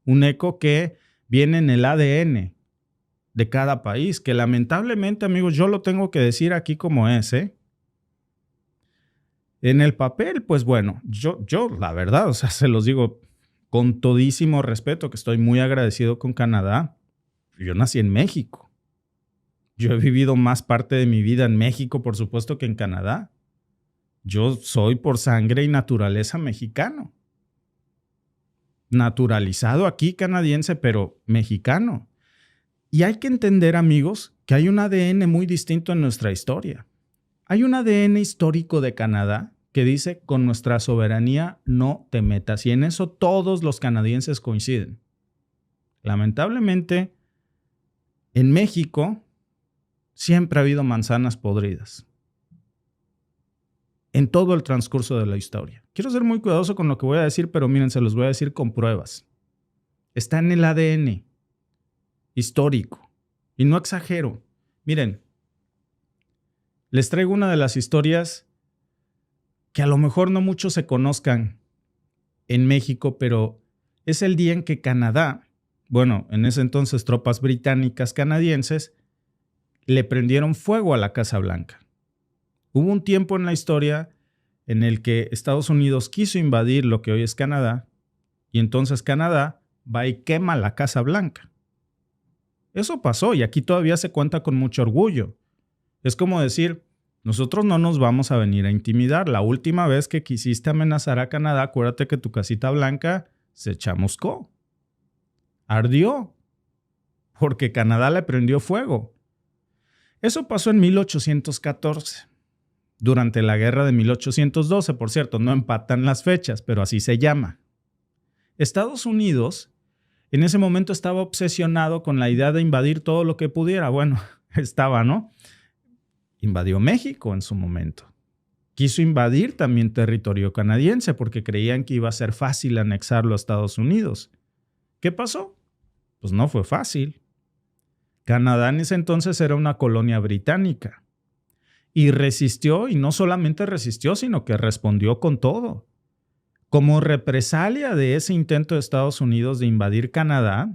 Un eco que viene en el ADN de cada país, que lamentablemente, amigos, yo lo tengo que decir aquí como es, ¿eh? En el papel, pues bueno, yo la verdad, o sea, se los digo con todísimo respeto, que estoy muy agradecido con Canadá. Yo nací en México. Yo he vivido más parte de mi vida en México, por supuesto, que en Canadá. Yo soy por sangre y naturaleza mexicano. Naturalizado aquí canadiense, pero mexicano. Y hay que entender, amigos, que hay un ADN muy distinto en nuestra historia. Hay un ADN histórico de Canadá que dice: con nuestra soberanía no te metas. Y en eso todos los canadienses coinciden. Lamentablemente, en México siempre ha habido manzanas podridas. En todo el transcurso de la historia. Quiero ser muy cuidadoso con lo que voy a decir, pero miren, se los voy a decir con pruebas. Está en el ADN histórico. Y no exagero. Miren, les traigo una de las historias que a lo mejor no muchos se conozcan en México, pero es el día en que Canadá, bueno, en ese entonces tropas británicas canadienses, le prendieron fuego a la Casa Blanca. Hubo un tiempo en la historia en el que Estados Unidos quiso invadir lo que hoy es Canadá, y entonces Canadá va y quema la Casa Blanca. Eso pasó y aquí todavía se cuenta con mucho orgullo. Es como decir, nosotros no nos vamos a venir a intimidar. La última vez que quisiste amenazar a Canadá, acuérdate que tu casita blanca se chamuscó. Ardió. Porque Canadá le prendió fuego. Eso pasó en 1814. Durante la guerra de 1812, por cierto, no empatan las fechas, pero así se llama. Estados Unidos en ese momento estaba obsesionado con la idea de invadir todo lo que pudiera. Bueno, estaba, ¿no? Invadió México en su momento. Quiso invadir también territorio canadiense porque creían que iba a ser fácil anexarlo a Estados Unidos. ¿Qué pasó? Pues no fue fácil. Canadá en ese entonces era una colonia británica. Y resistió, y no solamente resistió, sino que respondió con todo. Como represalia de ese intento de Estados Unidos de invadir Canadá,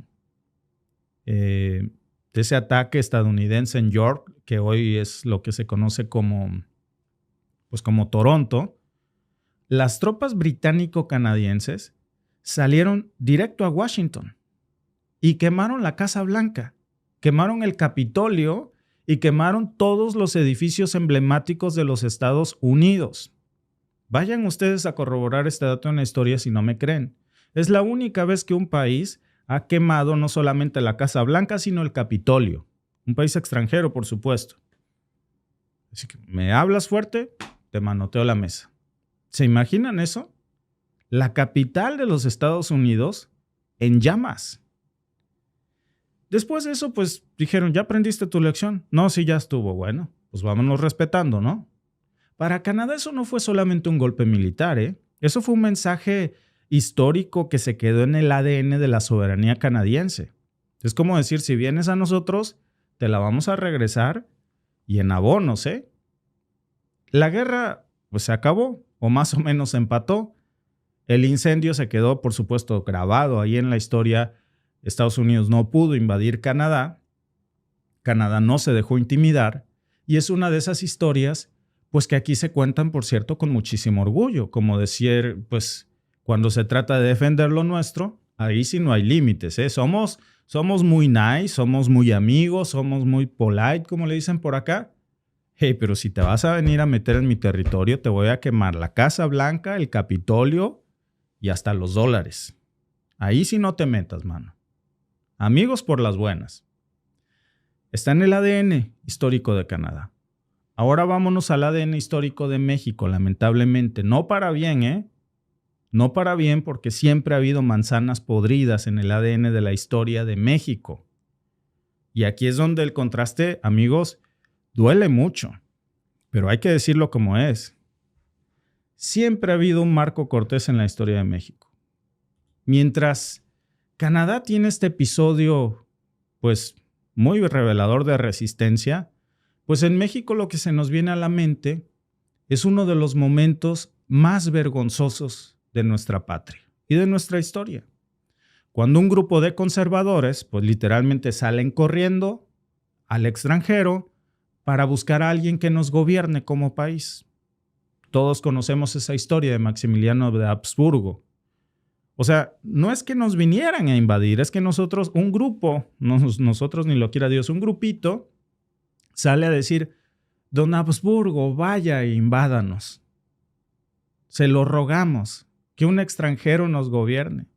de ese ataque estadounidense en York, que hoy es lo que se conoce como Toronto, las tropas británico-canadienses salieron directo a Washington y quemaron la Casa Blanca, quemaron el Capitolio y quemaron todos los edificios emblemáticos de los Estados Unidos. Vayan ustedes a corroborar este dato en la historia si no me creen. Es la única vez que un país ha quemado no solamente la Casa Blanca, sino el Capitolio. Un país extranjero, por supuesto. Así que, ¿me hablas fuerte? Te manoteo la mesa. ¿Se imaginan eso? La capital de los Estados Unidos en llamas. Después de eso, pues dijeron, ¿ya aprendiste tu lección? No, sí, ya estuvo. Bueno, pues vámonos respetando, ¿no? Para Canadá eso no fue solamente un golpe militar, ¿eh? Eso fue un mensaje histórico que se quedó en el ADN de la soberanía canadiense. Es como decir, si vienes a nosotros, te la vamos a regresar y en abonos, ¿eh? La guerra, pues se acabó, o más o menos se empató. El incendio se quedó, por supuesto, grabado ahí en la historia. Estados Unidos no pudo invadir Canadá. Canadá no se dejó intimidar. Y es una de esas historias pues que aquí se cuentan, por cierto, con muchísimo orgullo. Como decir, pues cuando se trata de defender lo nuestro, ahí sí no hay límites, ¿eh? Somos muy nice, somos muy amigos, somos muy polite, como le dicen por acá. Hey, pero si te vas a venir a meter en mi territorio, te voy a quemar la Casa Blanca, el Capitolio y hasta los dólares. Ahí sí no te metas, mano. Amigos por las buenas. Está en el ADN histórico de Canadá. Ahora vámonos al ADN histórico de México, lamentablemente. No para bien, ¿eh? No para bien porque siempre ha habido manzanas podridas en el ADN de la historia de México. Y aquí es donde el contraste, amigos, duele mucho. Pero hay que decirlo como es. Siempre ha habido un Marco Cortés en la historia de México. Mientras Canadá tiene este episodio, pues, muy revelador de resistencia, pues en México lo que se nos viene a la mente es uno de los momentos más vergonzosos de nuestra patria y de nuestra historia. Cuando un grupo de conservadores, pues literalmente salen corriendo al extranjero para buscar a alguien que nos gobierne como país. Todos conocemos esa historia de Maximiliano de Habsburgo. O sea, no es que nos vinieran a invadir, es que nosotros, un grupo, nosotros ni lo quiera Dios, un grupito, sale a decir, don Habsburgo, vaya e invádanos. Se lo rogamos, que un extranjero nos gobierne.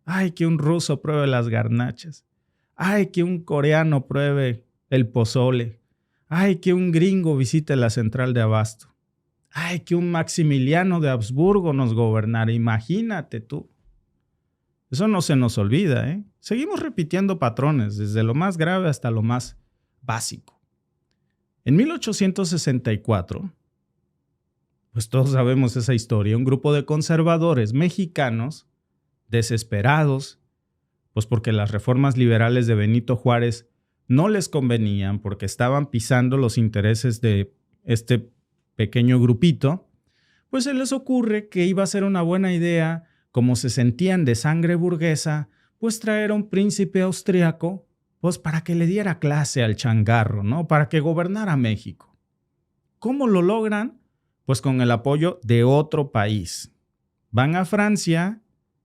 Ay, que un ruso pruebe las garnachas. Ay, que un coreano pruebe el pozole. Ay, que un gringo visite la central de abasto. Ay, que un Maximiliano de Habsburgo nos gobernara. Imagínate tú. Eso no se nos olvida, ¿eh? Seguimos repitiendo patrones, desde lo más grave hasta lo más básico. En 1864, pues todos sabemos esa historia, un grupo de conservadores mexicanos, desesperados, pues porque las reformas liberales de Benito Juárez no les convenían, porque estaban pisando los intereses de este pequeño grupito, pues se les ocurre que iba a ser una buena idea, como se sentían de sangre burguesa, pues traer a un príncipe austriaco, pues para que le diera clase al changarro, ¿no? Para que gobernara México. ¿Cómo lo logran? Pues con el apoyo de otro país. Van a Francia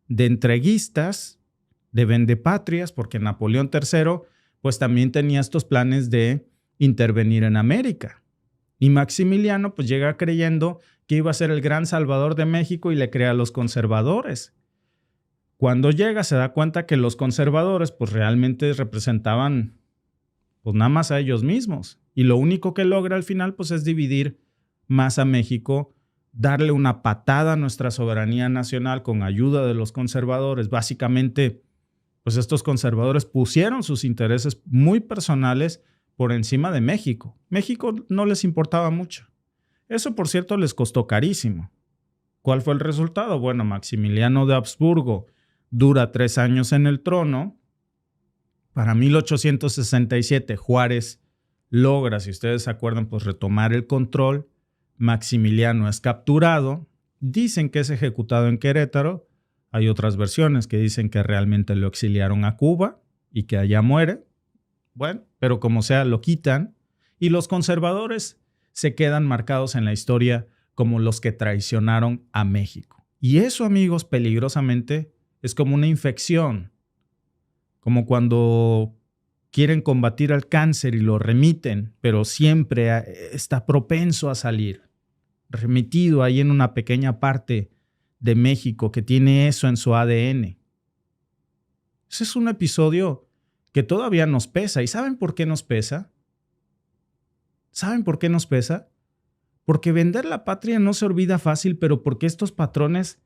de entreguistas, de vendepatrias, porque Napoleón III pues también tenía estos planes de intervenir en América. Y Maximiliano pues llega creyendo que iba a ser el gran salvador de México y le crea a los conservadores. Cuando llega se da cuenta que los conservadores pues realmente representaban pues nada más a ellos mismos. Y lo único que logra al final pues es dividir más a México, darle una patada a nuestra soberanía nacional con ayuda de los conservadores. Básicamente pues estos conservadores pusieron sus intereses muy personales por encima de México. México no les importaba mucho. Eso, por cierto, les costó carísimo. ¿Cuál fue el resultado? Bueno, Maximiliano de Habsburgo dura 3 años en el trono. Para 1867, Juárez logra, si ustedes se acuerdan, pues retomar el control. Maximiliano es capturado. Dicen que es ejecutado en Querétaro. Hay otras versiones que dicen que realmente lo exiliaron a Cuba y que allá muere. Bueno, pero como sea, lo quitan. Y los conservadores se quedan marcados en la historia como los que traicionaron a México. Y eso, amigos, peligrosamente es como una infección. Como cuando quieren combatir al cáncer y lo remiten, pero siempre está propenso a salir. Remitido ahí en una pequeña parte de México que tiene eso en su ADN. Ese es un episodio que todavía nos pesa. ¿Y saben por qué nos pesa? ¿Saben por qué nos pesa? Porque vender la patria no se olvida fácil, pero porque estos patrones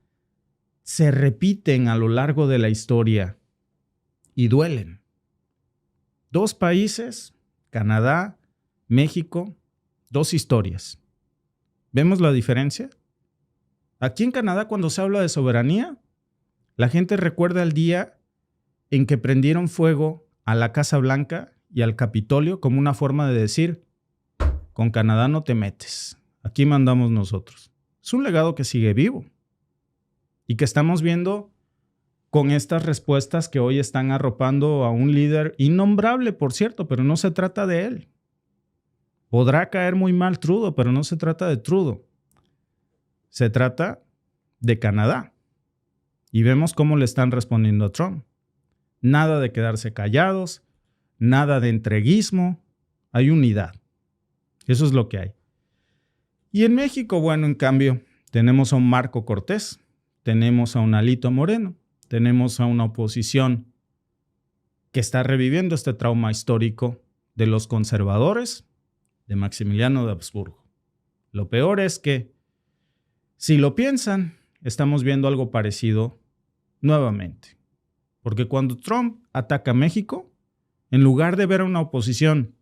se repiten a lo largo de la historia y duelen. 2 países, Canadá, México, 2 historias. ¿Vemos la diferencia? Aquí en Canadá, cuando se habla de soberanía, la gente recuerda el día en que prendieron fuego a la Casa Blanca y al Capitolio como una forma de decir, con Canadá no te metes, aquí mandamos nosotros. Es un legado que sigue vivo y que estamos viendo con estas respuestas que hoy están arropando a un líder innombrable, por cierto, pero no se trata de él. Podrá caer muy mal Trudeau, pero no se trata de Trudeau. Se trata de Canadá. Y vemos cómo le están respondiendo a Trump. Nada de quedarse callados, nada de entreguismo, hay unidad. Eso es lo que hay. Y en México, bueno, en cambio, tenemos a un Marco Cortés, tenemos a un Alito Moreno, tenemos a una oposición que está reviviendo este trauma histórico de los conservadores de Maximiliano de Habsburgo. Lo peor es que, si lo piensan, estamos viendo algo parecido nuevamente. Porque cuando Trump ataca a México, en lugar de ver a una oposición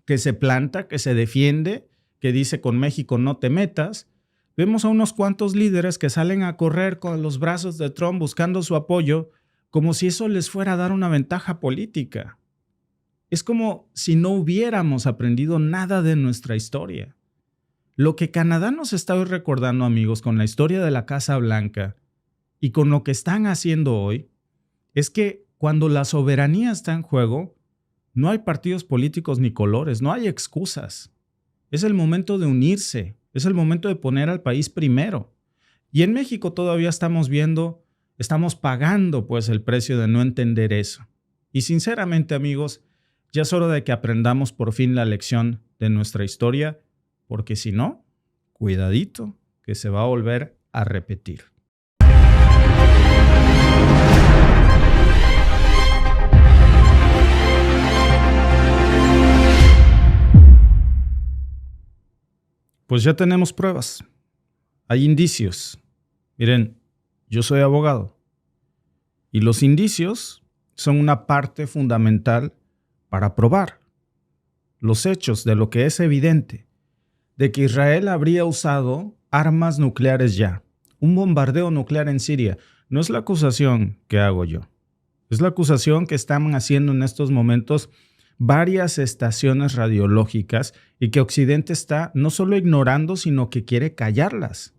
que se planta, que se defiende, que dice con México no te metas, vemos a unos cuantos líderes que salen a correr con los brazos de Trump buscando su apoyo, como si eso les fuera a dar una ventaja política. Es como si no hubiéramos aprendido nada de nuestra historia. Lo que Canadá nos está hoy recordando, amigos, con la historia de la Casa Blanca y con lo que están haciendo hoy, es que cuando la soberanía está en juego, no hay partidos políticos ni colores, no hay excusas. Es el momento de unirse, es el momento de poner al país primero. Y en México todavía estamos pagando pues el precio de no entender eso. Y sinceramente, amigos, ya es hora de que aprendamos por fin la lección de nuestra historia, porque si no, cuidadito, que se va a volver a repetir. Pues ya tenemos pruebas, hay indicios. Miren, yo soy abogado y los indicios son una parte fundamental para probar los hechos de lo que es evidente, de que Israel habría usado armas nucleares ya, un bombardeo nuclear en Siria. No es la acusación que hago yo, es la acusación que están haciendo en estos momentos varias estaciones radiológicas y que Occidente está no solo ignorando, sino que quiere callarlas.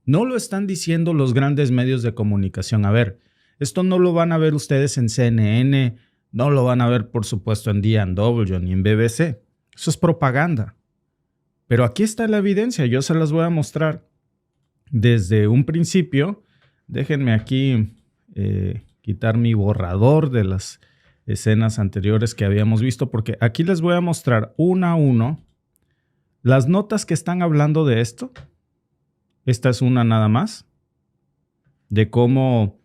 No lo están diciendo los grandes medios de comunicación. A ver, esto no lo van a ver ustedes en CNN, no lo van a ver, por supuesto, en D&W ni en BBC. Eso es propaganda. Pero aquí está la evidencia, yo se las voy a mostrar desde un principio. Déjenme aquí quitar mi borrador de las escenas anteriores que habíamos visto, porque aquí les voy a mostrar uno a uno las notas que están hablando de esto. Esta es una nada más, de cómo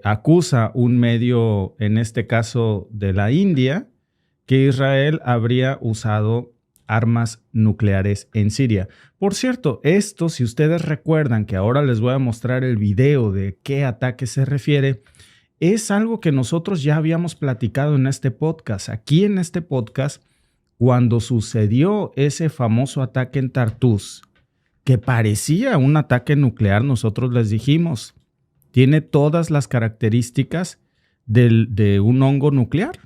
acusa un medio, en este caso de la India, que Israel habría usado armas nucleares en Siria. Por cierto, esto, si ustedes recuerdan que ahora les voy a mostrar el video de qué ataque se refiere, es algo que nosotros ya habíamos platicado en este podcast. Aquí en este podcast, cuando sucedió ese famoso ataque en Tartus, que parecía un ataque nuclear, nosotros les dijimos, tiene todas las características de un hongo nuclear.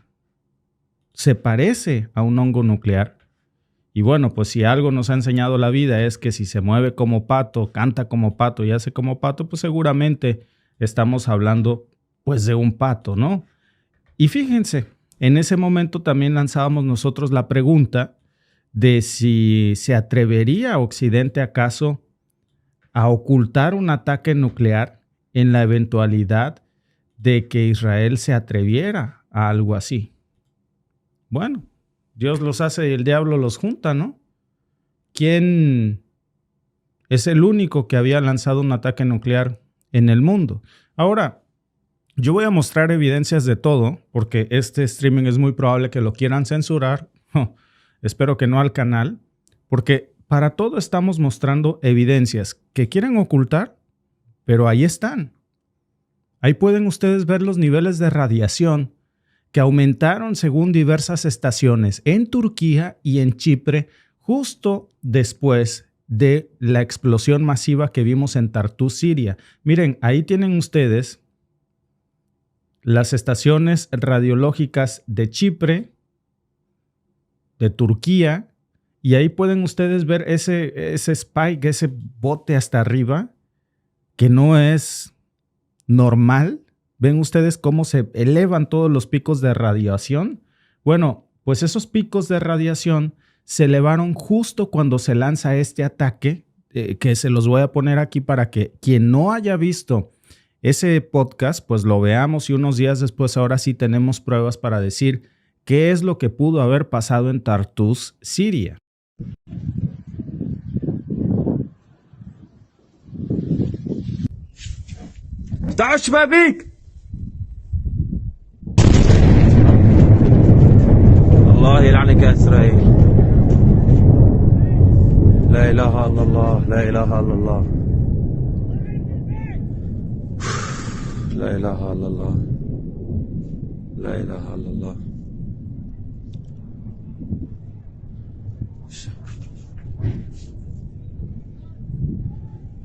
Se parece a un hongo nuclear. Y bueno, pues si algo nos ha enseñado la vida es que si se mueve como pato, canta como pato y hace como pato, pues seguramente estamos hablando pues de un pato, ¿no? Y fíjense, en ese momento también lanzábamos nosotros la pregunta de si se atrevería Occidente acaso a ocultar un ataque nuclear en la eventualidad de que Israel se atreviera a algo así. Bueno, Dios los hace y el diablo los junta, ¿no? ¿Quién es el único que había lanzado un ataque nuclear en el mundo? Ahora, yo voy a mostrar evidencias de todo, porque este streaming es muy probable que lo quieran censurar. Espero que no al canal, porque para todo estamos mostrando evidencias que quieren ocultar, pero ahí están. Ahí pueden ustedes ver los niveles de radiación que aumentaron según diversas estaciones en Turquía y en Chipre justo después de la explosión masiva que vimos en Tartus, Siria. Miren, ahí tienen ustedes las estaciones radiológicas de Chipre, de Turquía, y ahí pueden ustedes ver ese spike, ese bote hasta arriba, que no es normal. ¿Ven ustedes cómo se elevan todos los picos de radiación? Bueno, pues esos picos de radiación se elevaron justo cuando se lanza este ataque, que se los voy a poner aquí para que quien no haya visto ese podcast, pues lo veamos y unos días después ahora sí tenemos pruebas para decir qué es lo que pudo haber pasado en Tartus, Siria. الله يلعنك يا إسرائيل. لا إله إلا الله لا إله إلا الله لا إله إلا الله لا إله إلا الله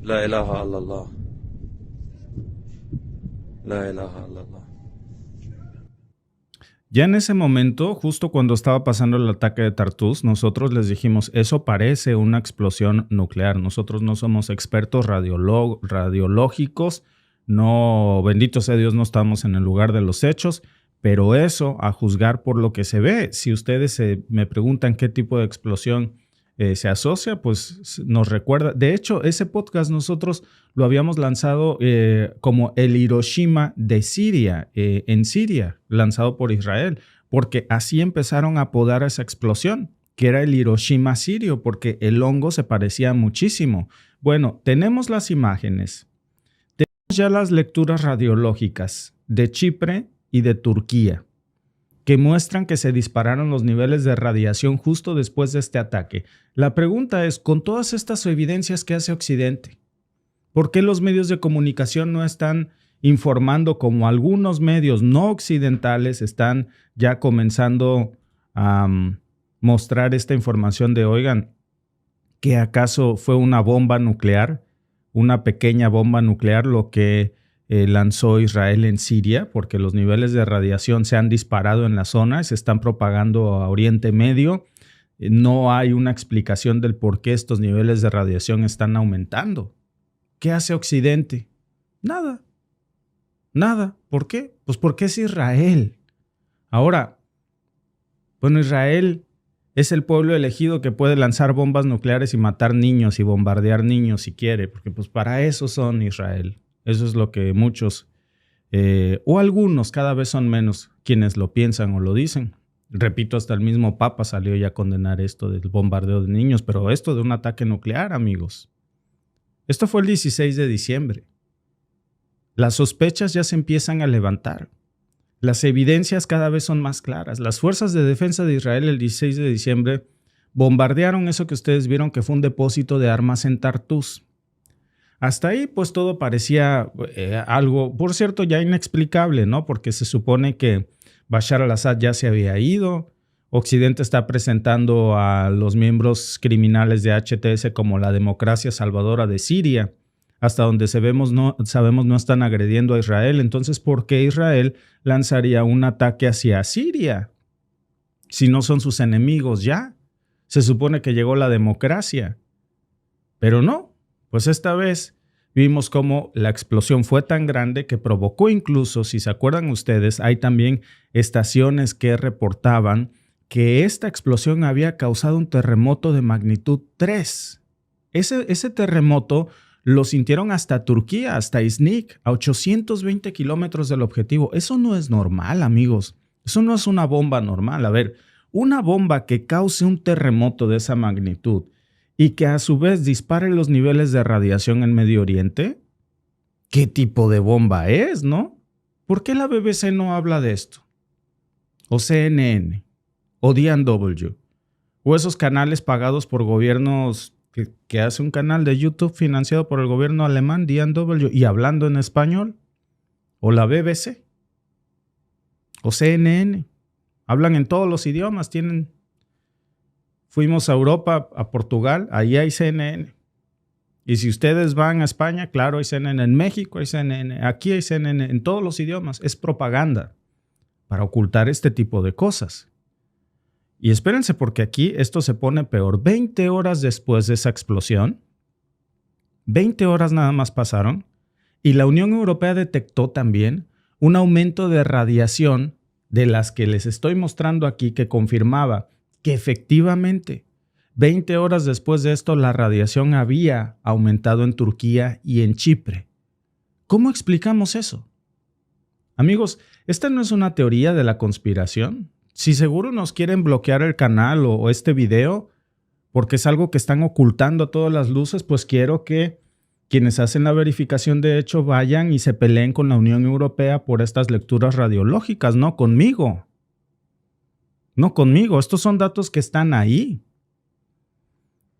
لا إله إلا الله لا إله إلا الله. Ya en ese momento, justo cuando estaba pasando el ataque de Tartus, nosotros les dijimos, eso parece una explosión nuclear. Nosotros no somos expertos radiológicos, no, bendito sea Dios, no estamos en el lugar de los hechos, pero eso, a juzgar por lo que se ve, si ustedes me preguntan qué tipo de explosión se asocia, pues nos recuerda. De hecho, ese podcast nosotros lo habíamos lanzado como el Hiroshima de Siria, en Siria, lanzado por Israel, porque así empezaron a apodar a esa explosión, que era el Hiroshima sirio, porque el hongo se parecía muchísimo. Bueno, tenemos las imágenes, tenemos ya las lecturas radiológicas de Chipre y de Turquía, que muestran que se dispararon los niveles de radiación justo después de este ataque. La pregunta es, con todas estas evidencias que hace Occidente, ¿por qué los medios de comunicación no están informando como algunos medios no occidentales están ya comenzando a mostrar esta información de, oigan, ¿que acaso fue una bomba nuclear, una pequeña bomba nuclear lo que lanzó Israel en Siria, porque los niveles de radiación se han disparado en la zona, se están propagando a Oriente Medio? No hay una explicación del por qué estos niveles de radiación están aumentando. ¿Qué hace Occidente? Nada. Nada. ¿Por qué? Pues porque es Israel. Ahora, bueno, Israel es el pueblo elegido que puede lanzar bombas nucleares y matar niños y bombardear niños si quiere, porque pues para eso son Israel. Eso es lo que muchos o algunos, cada vez son menos quienes lo piensan o lo dicen. Repito, hasta el mismo Papa salió ya a condenar esto del bombardeo de niños, pero esto de un ataque nuclear, amigos. Esto fue el 16 de diciembre. Las sospechas ya se empiezan a levantar. Las evidencias cada vez son más claras. Las fuerzas de defensa de Israel el 16 de diciembre bombardearon eso que ustedes vieron que fue un depósito de armas en Tartus. Hasta ahí pues todo parecía algo, por cierto, ya inexplicable, ¿no? Porque se supone que Bashar al-Assad ya se había ido. Occidente está presentando a los miembros criminales de HTS como la democracia salvadora de Siria. Hasta donde sabemos no están agrediendo a Israel. Entonces, ¿por qué Israel lanzaría un ataque hacia Siria? Si no son sus enemigos ya. Se supone que llegó la democracia. Pero no. Pues esta vez vimos cómo la explosión fue tan grande que provocó incluso, si se acuerdan ustedes, hay también estaciones que reportaban que esta explosión había causado un terremoto de magnitud 3. Ese terremoto lo sintieron hasta Turquía, hasta Iznik, a 820 kilómetros del objetivo. Eso no es normal, amigos. Eso no es una bomba normal. A ver, una bomba que cause un terremoto de esa magnitud y que a su vez dispare los niveles de radiación en Medio Oriente, ¿qué tipo de bomba es, no? ¿Por qué la BBC no habla de esto? O CNN, o DW, o esos canales pagados por gobiernos que hace un canal de YouTube financiado por el gobierno alemán, DW, y hablando en español, o la BBC, o CNN, hablan en todos los idiomas, fuimos a Europa, a Portugal, ahí hay CNN, y si ustedes van a España, claro, hay CNN, en México hay CNN, aquí hay CNN, en todos los idiomas, es propaganda para ocultar este tipo de cosas. Y espérense porque aquí esto se pone peor. 20 horas después de esa explosión, 20 horas nada más pasaron, y la Unión Europea detectó también un aumento de radiación de las que les estoy mostrando aquí que confirmaba que efectivamente 20 horas después de esto la radiación había aumentado en Turquía y en Chipre. ¿Cómo explicamos eso? Amigos, esta no es una teoría de la conspiración. Si seguro nos quieren bloquear el canal o este video porque es algo que están ocultando a todas las luces, pues quiero que quienes hacen la verificación de hecho vayan y se peleen con la Unión Europea por estas lecturas radiológicas, no conmigo. No conmigo, estos son datos que están ahí.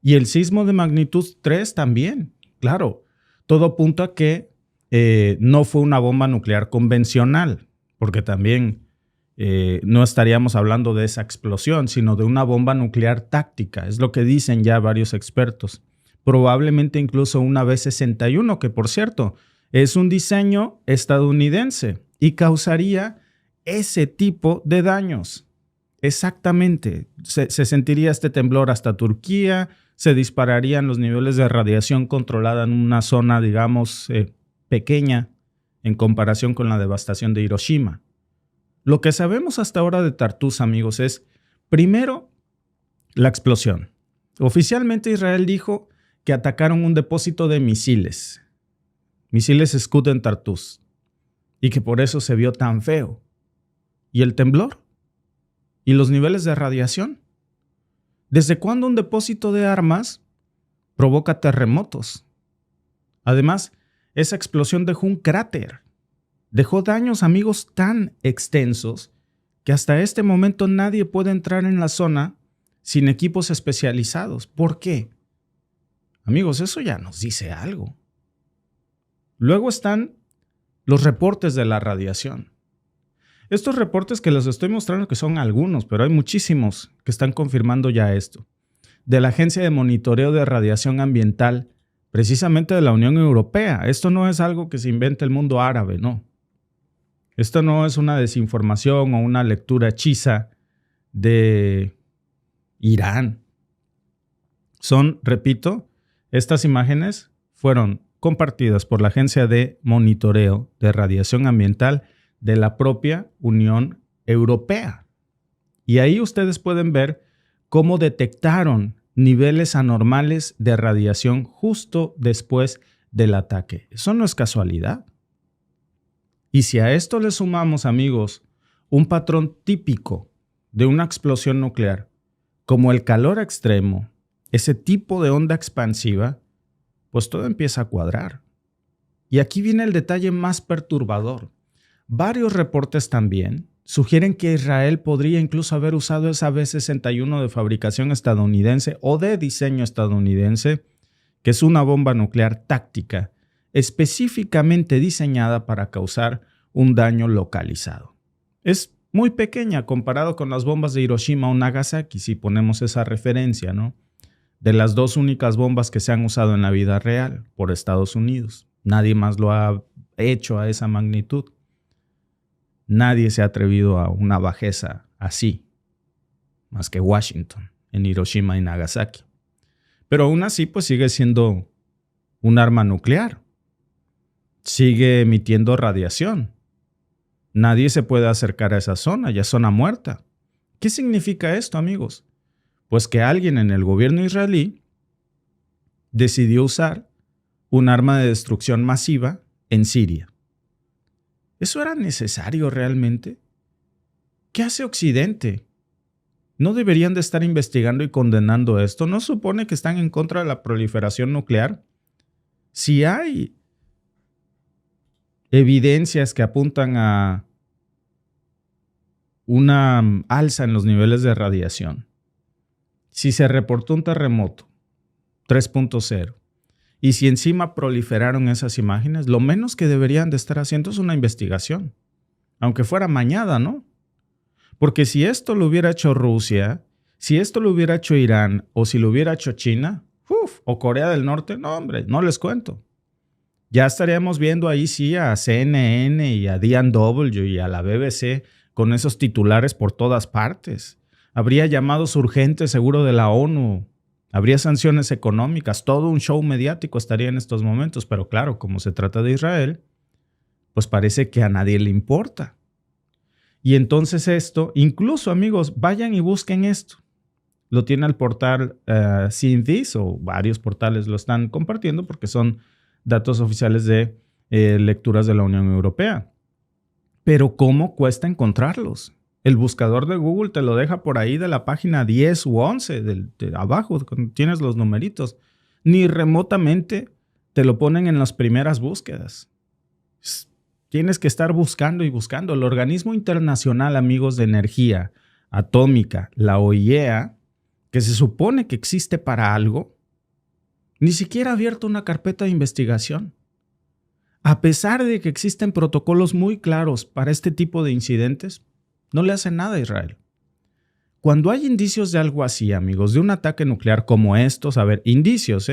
Y el sismo de magnitud 3 también, claro, todo apunta a que no fue una bomba nuclear convencional, porque también no estaríamos hablando de esa explosión, sino de una bomba nuclear táctica, es lo que dicen ya varios expertos. Probablemente incluso una B-61, que por cierto es un diseño estadounidense y causaría ese tipo de daños. Exactamente, se sentiría este temblor hasta Turquía, se dispararían los niveles de radiación controlada en una zona, digamos, pequeña en comparación con la devastación de Hiroshima. Lo que sabemos hasta ahora de Tartus, amigos, es, primero, la explosión. Oficialmente Israel dijo que atacaron un depósito de misiles Scud en Tartus, y que por eso se vio tan feo. ¿Y el temblor? ¿Y los niveles de radiación? ¿Desde cuándo un depósito de armas provoca terremotos? Además, esa explosión dejó un cráter. Dejó daños, amigos, tan extensos que hasta este momento nadie puede entrar en la zona sin equipos especializados. ¿Por qué? Amigos, eso ya nos dice algo. Luego están los reportes de la radiación. Estos reportes que les estoy mostrando que son algunos, pero hay muchísimos que están confirmando ya esto. De la Agencia de Monitoreo de Radiación Ambiental, precisamente de la Unión Europea. Esto no es algo que se invente el mundo árabe, no. Esto no es una desinformación o una lectura hechiza de Irán. Son, repito, estas imágenes fueron compartidas por la Agencia de Monitoreo de Radiación Ambiental de la propia Unión Europea. Y ahí ustedes pueden ver cómo detectaron niveles anormales de radiación justo después del ataque. Eso no es casualidad. Y si a esto le sumamos, amigos, un patrón típico de una explosión nuclear, como el calor extremo, ese tipo de onda expansiva, pues todo empieza a cuadrar. Y aquí viene el detalle más perturbador. Varios reportes también sugieren que Israel podría incluso haber usado esa B-61 de fabricación estadounidense o de diseño estadounidense, que es una bomba nuclear táctica, específicamente diseñada para causar un daño localizado. Es muy pequeña comparado con las bombas de Hiroshima o Nagasaki, si ponemos esa referencia, ¿no? De las dos únicas bombas que se han usado en la vida real por Estados Unidos. Nadie más lo ha hecho a esa magnitud. Nadie se ha atrevido a una bajeza así, más que Washington, en Hiroshima y Nagasaki. Pero aún así, pues sigue siendo un arma nuclear. Sigue emitiendo radiación. Nadie se puede acercar a esa zona, ya es zona muerta. ¿Qué significa esto, amigos? Pues que alguien en el gobierno israelí decidió usar un arma de destrucción masiva en Siria. ¿Eso era necesario realmente? ¿Qué hace Occidente? ¿No deberían de estar investigando y condenando esto? ¿No supone que están en contra de la proliferación nuclear? Si hay evidencias que apuntan a una alza en los niveles de radiación, si se reportó un terremoto 3.0 y si encima proliferaron esas imágenes, lo menos que deberían de estar haciendo es una investigación, aunque fuera amañada, ¿no? Porque si esto lo hubiera hecho Rusia, si esto lo hubiera hecho Irán o si lo hubiera hecho China, o Corea del Norte, no hombre, no les cuento. Ya estaríamos viendo ahí sí a CNN y a DW y a la BBC con esos titulares por todas partes. Habría llamados urgentes seguro de la ONU. Habría sanciones económicas. Todo un show mediático estaría en estos momentos. Pero claro, como se trata de Israel, pues parece que a nadie le importa. Y entonces esto, incluso amigos, vayan y busquen esto. Lo tiene el portal CNBC o varios portales lo están compartiendo porque son datos oficiales de lecturas de la Unión Europea. Pero ¿cómo cuesta encontrarlos? El buscador de Google te lo deja por ahí de la página 10 u 11, de abajo, cuando tienes los numeritos. Ni remotamente te lo ponen en las primeras búsquedas. Tienes que estar buscando y buscando. El Organismo Internacional, amigos, de Energía Atómica, la OIEA, que se supone que existe para algo, ni siquiera ha abierto una carpeta de investigación. A pesar de que existen protocolos muy claros para este tipo de incidentes, no le hacen nada a Israel. Cuando hay indicios de algo así, amigos, de un ataque nuclear como estos, a ver, indicios,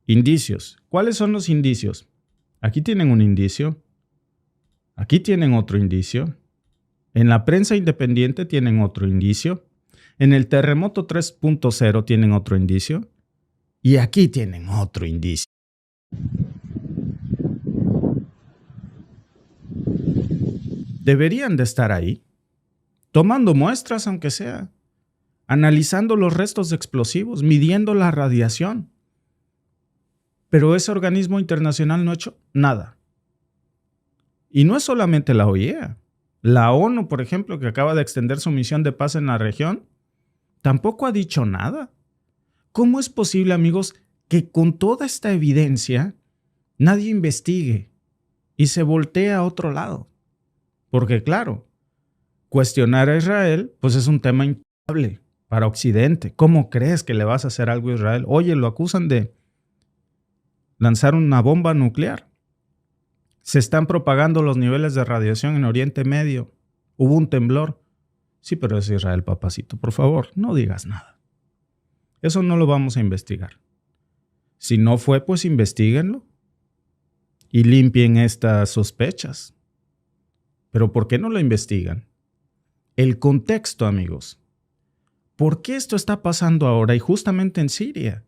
Indicios. ¿Cuáles son los indicios? Aquí tienen un indicio. Aquí tienen otro indicio. En la prensa independiente tienen otro indicio. En el terremoto 3.0 tienen otro indicio. Y aquí tienen otro indicio. Deberían de estar ahí, tomando muestras aunque sea, analizando los restos de explosivos, midiendo la radiación. Pero ese organismo internacional no ha hecho nada. Y no es solamente la OIEA. La ONU, por ejemplo, que acaba de extender su misión de paz en la región, tampoco ha dicho nada. ¿Cómo es posible, amigos, que con toda esta evidencia nadie investigue y se voltee a otro lado? Porque claro, cuestionar a Israel pues es un tema impagable para Occidente. ¿Cómo crees que le vas a hacer algo a Israel? Oye, lo acusan de lanzar una bomba nuclear. Se están propagando los niveles de radiación en Oriente Medio. Hubo un temblor. Sí, pero es Israel, papacito. Por favor, no digas nada. Eso no lo vamos a investigar. Si no fue, pues investíguenlo y limpien estas sospechas. Pero ¿por qué no lo investigan? El contexto, amigos. ¿Por qué esto está pasando ahora y justamente en Siria?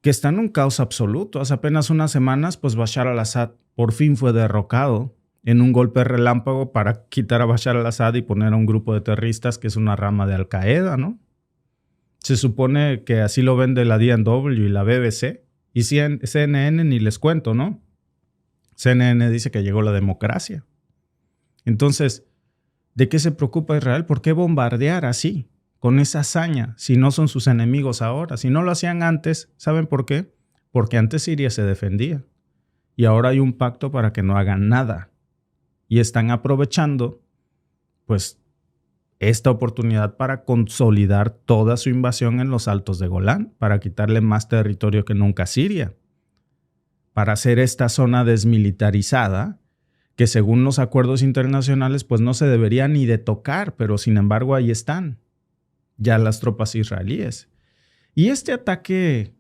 Que está en un caos absoluto. Hace apenas unas semanas, pues Bashar al-Assad por fin fue derrocado en un golpe relámpago para quitar a Bashar al-Assad y poner a un grupo de terroristas que es una rama de Al-Qaeda, ¿no? Se supone que así lo vende la DW y la BBC. Y CNN ni les cuento, ¿no? CNN dice que llegó la democracia. Entonces, ¿de qué se preocupa Israel? ¿Por qué bombardear así, con esa hazaña, si no son sus enemigos ahora? Si no lo hacían antes, ¿saben por qué? Porque antes Siria se defendía. Y ahora hay un pacto para que no hagan nada. Y están aprovechando, pues, esta oportunidad para consolidar toda su invasión en los Altos de Golán, para quitarle más territorio que nunca a Siria, para hacer esta zona desmilitarizada, que según los acuerdos internacionales, pues no se debería ni de tocar, pero sin embargo ahí están ya las tropas israelíes. Y este ataque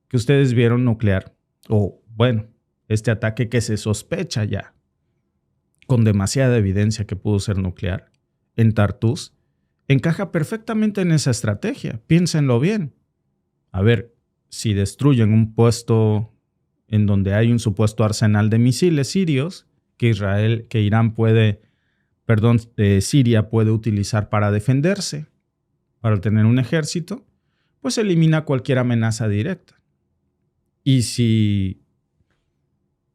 que ustedes vieron nuclear, o bueno, este ataque que se sospecha ya, con demasiada evidencia que pudo ser nuclear, en Tartus, encaja perfectamente en esa estrategia. Piénsenlo bien. A ver, si destruyen un puesto en donde hay un supuesto arsenal de misiles sirios que Siria puede utilizar para defenderse, para tener un ejército, pues elimina cualquier amenaza directa. Y si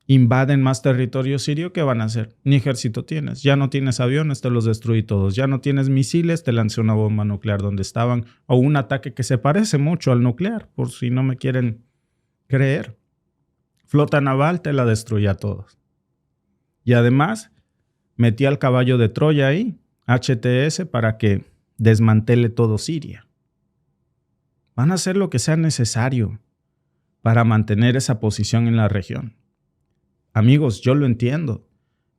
invaden más territorio sirio, ¿qué van a hacer? Ni ejército tienes. Ya no tienes aviones, te los destruí todos. Ya no tienes misiles, te lancé una bomba nuclear donde estaban. O un ataque que se parece mucho al nuclear, por si no me quieren creer. Flota naval, te la destruí a todos. Y además, metí al caballo de Troya ahí, HTS, para que desmantele todo Siria. Van a hacer lo que sea necesario para mantener esa posición en la región. Amigos, yo lo entiendo,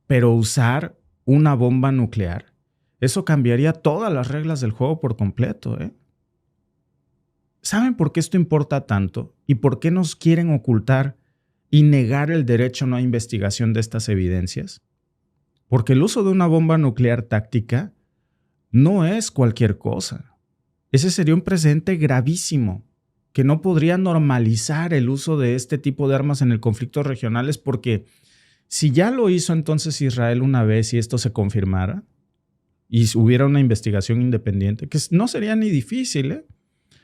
pero usar una bomba nuclear, eso cambiaría todas las reglas del juego por completo, ¿eh? ¿Saben por qué esto importa tanto? ¿Y por qué nos quieren ocultar y negar el derecho a una investigación de estas evidencias? Porque el uso de una bomba nuclear táctica no es cualquier cosa. Ese sería un precedente gravísimo que no podría normalizar el uso de este tipo de armas en el conflicto regionales, porque si ya lo hizo entonces Israel una vez y esto se confirmara y hubiera una investigación independiente, que no sería ni difícil, ¿eh?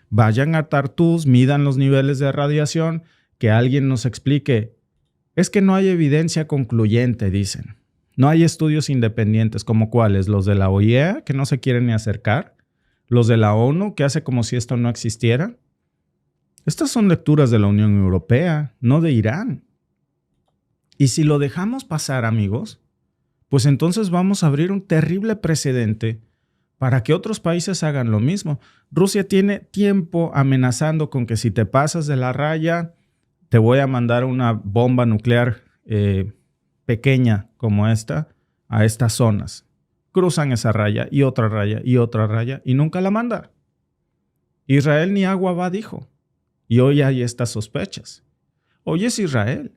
Vayan a Tartus, midan los niveles de radiación, que alguien nos explique. Es que no hay evidencia concluyente, dicen. No hay estudios independientes, como cuáles, los de la OIEA, que no se quieren ni acercar, los de la ONU, que hace como si esto no existiera. Estas son lecturas de la Unión Europea, no de Irán. Y si lo dejamos pasar, amigos, pues entonces vamos a abrir un terrible precedente para que otros países hagan lo mismo. Rusia tiene tiempo amenazando con que si te pasas de la raya, te voy a mandar una bomba nuclear pequeña como esta a estas zonas. Cruzan esa raya y otra raya y otra raya y nunca la manda. Israel ni agua va, dijo. Y hoy hay estas sospechas. Hoy es Israel,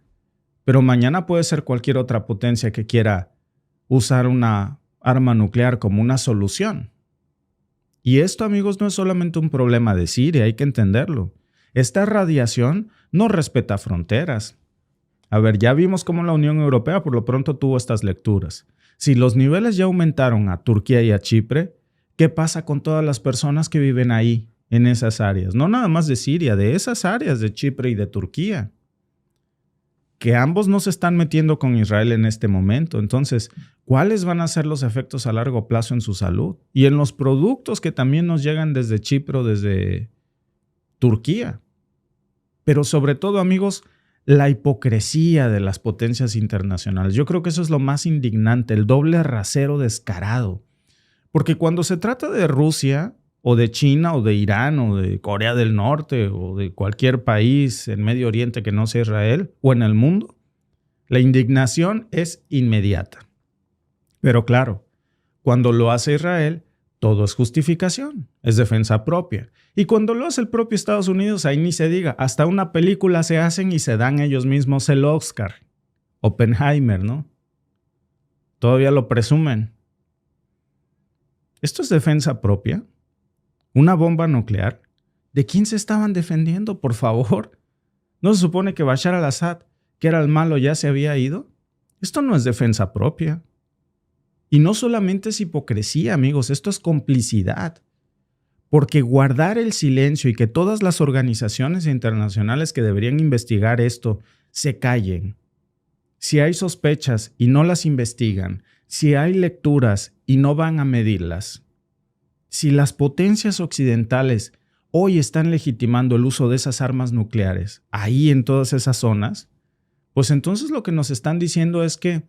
pero mañana puede ser cualquier otra potencia que quiera usar una arma nuclear como una solución. Y esto, amigos, no es solamente un problema de Siria, hay que entenderlo. Esta radiación no respeta fronteras. A ver, ya vimos cómo la Unión Europea por lo pronto tuvo estas lecturas. Si los niveles ya aumentaron a Turquía y a Chipre, ¿qué pasa con todas las personas que viven ahí, en esas áreas? No nada más de Siria, de esas áreas de Chipre y de Turquía. Que ambos no se están metiendo con Israel en este momento. Entonces, ¿cuáles van a ser los efectos a largo plazo en su salud? Y en los productos que también nos llegan desde Chipre o desde Turquía. Pero sobre todo, amigos, la hipocresía de las potencias internacionales. Yo creo que eso es lo más indignante, el doble rasero descarado. Porque cuando se trata de Rusia, o de China, o de Irán, o de Corea del Norte, o de cualquier país en Medio Oriente que no sea Israel, o en el mundo, la indignación es inmediata. Pero claro, cuando lo hace Israel, todo es justificación, es defensa propia. Y cuando lo hace el propio Estados Unidos, ahí ni se diga, hasta una película se hacen y se dan ellos mismos el Oscar. Oppenheimer, ¿no? Todavía lo presumen. ¿Esto es defensa propia? ¿Una bomba nuclear? ¿De quién se estaban defendiendo, por favor? ¿No se supone que Bashar al-Assad, que era el malo, ya se había ido? Esto no es defensa propia. Y no solamente es hipocresía, amigos, esto es complicidad. Porque guardar el silencio y que todas las organizaciones internacionales que deberían investigar esto se callen, si hay sospechas y no las investigan, si hay lecturas y no van a medirlas, si las potencias occidentales hoy están legitimando el uso de esas armas nucleares ahí en todas esas zonas, pues entonces lo que nos están diciendo es que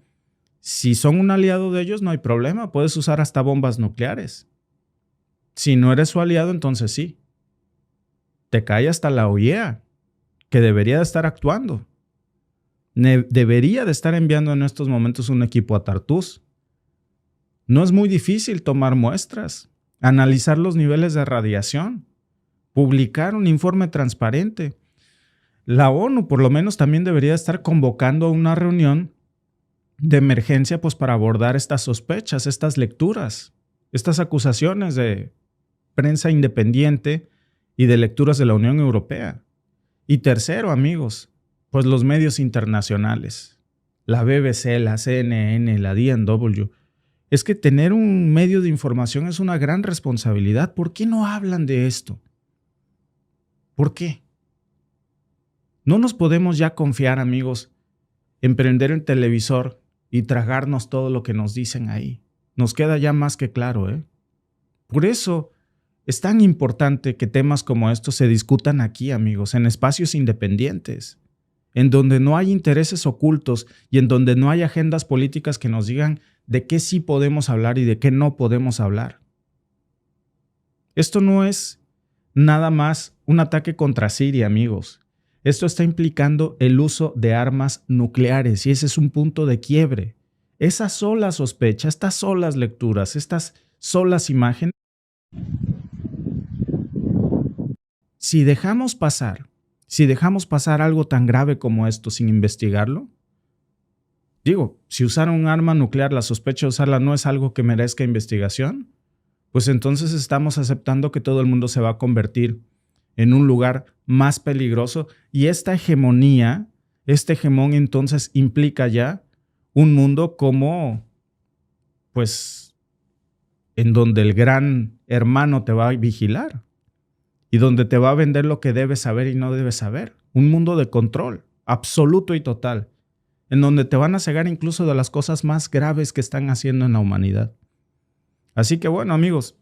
si son un aliado de ellos no hay problema, puedes usar hasta bombas nucleares. Si no eres su aliado, entonces sí. Te cae hasta la OEA, que debería de estar actuando. Debería de estar enviando en estos momentos un equipo a Tartus. No es muy difícil tomar muestras, analizar los niveles de radiación, publicar un informe transparente. La ONU por lo menos también debería estar convocando una reunión de emergencia pues, para abordar estas sospechas, estas lecturas, estas acusaciones de prensa independiente y de lecturas de la Unión Europea. Y tercero, amigos, pues los medios internacionales, la BBC, la CNN, la DW. Es que tener un medio de información es una gran responsabilidad. ¿Por qué no hablan de esto? ¿Por qué? No nos podemos ya confiar, amigos, en prender el televisor y tragarnos todo lo que nos dicen ahí. Nos queda ya más que claro, ¿eh? Por eso es tan importante que temas como estos se discutan aquí, amigos, en espacios independientes, en donde no hay intereses ocultos y en donde no hay agendas políticas que nos digan de qué sí podemos hablar y de qué no podemos hablar. Esto no es nada más un ataque contra Siria, amigos. Esto está implicando el uso de armas nucleares y ese es un punto de quiebre. Esa sola sospecha, estas solas lecturas, estas solas imágenes, si dejamos pasar algo tan grave como esto sin investigarlo, digo, si usar un arma nuclear, la sospecha de usarla no es algo que merezca investigación, pues entonces estamos aceptando que todo el mundo se va a convertir en un lugar más peligroso y esta hegemonía, este hegemón entonces implica ya un mundo como, pues, en donde el gran hermano te va a vigilar y donde te va a vender lo que debes saber y no debes saber. Un mundo de control absoluto y total, en donde te van a cegar incluso de las cosas más graves que están haciendo en la humanidad. Así que bueno, amigos,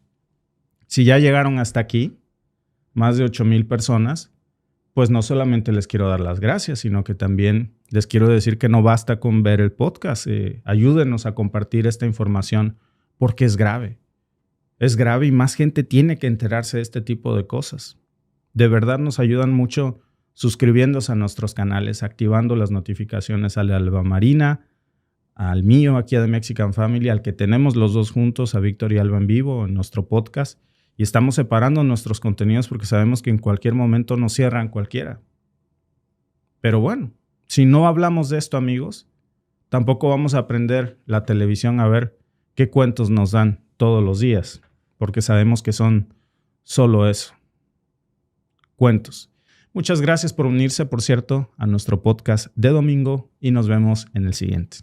si ya llegaron hasta aquí, más de 8,000 personas, pues no solamente les quiero dar las gracias, sino que también les quiero decir que no basta con ver el podcast. Ayúdenos a compartir esta información porque es grave. Es grave y más gente tiene que enterarse de este tipo de cosas. De verdad nos ayudan mucho suscribiéndose a nuestros canales, activando las notificaciones al Alba Marina, al mío aquí a The Mexican Family, al que tenemos los dos juntos, a Víctor y Alba en vivo en nuestro podcast. Y estamos separando nuestros contenidos porque sabemos que en cualquier momento nos cierran cualquiera. Pero bueno, si no hablamos de esto, amigos, tampoco vamos a aprender la televisión a ver qué cuentos nos dan todos los días, porque sabemos que son solo eso, cuentos. Muchas gracias por unirse, por cierto, a nuestro podcast de domingo y nos vemos en el siguiente.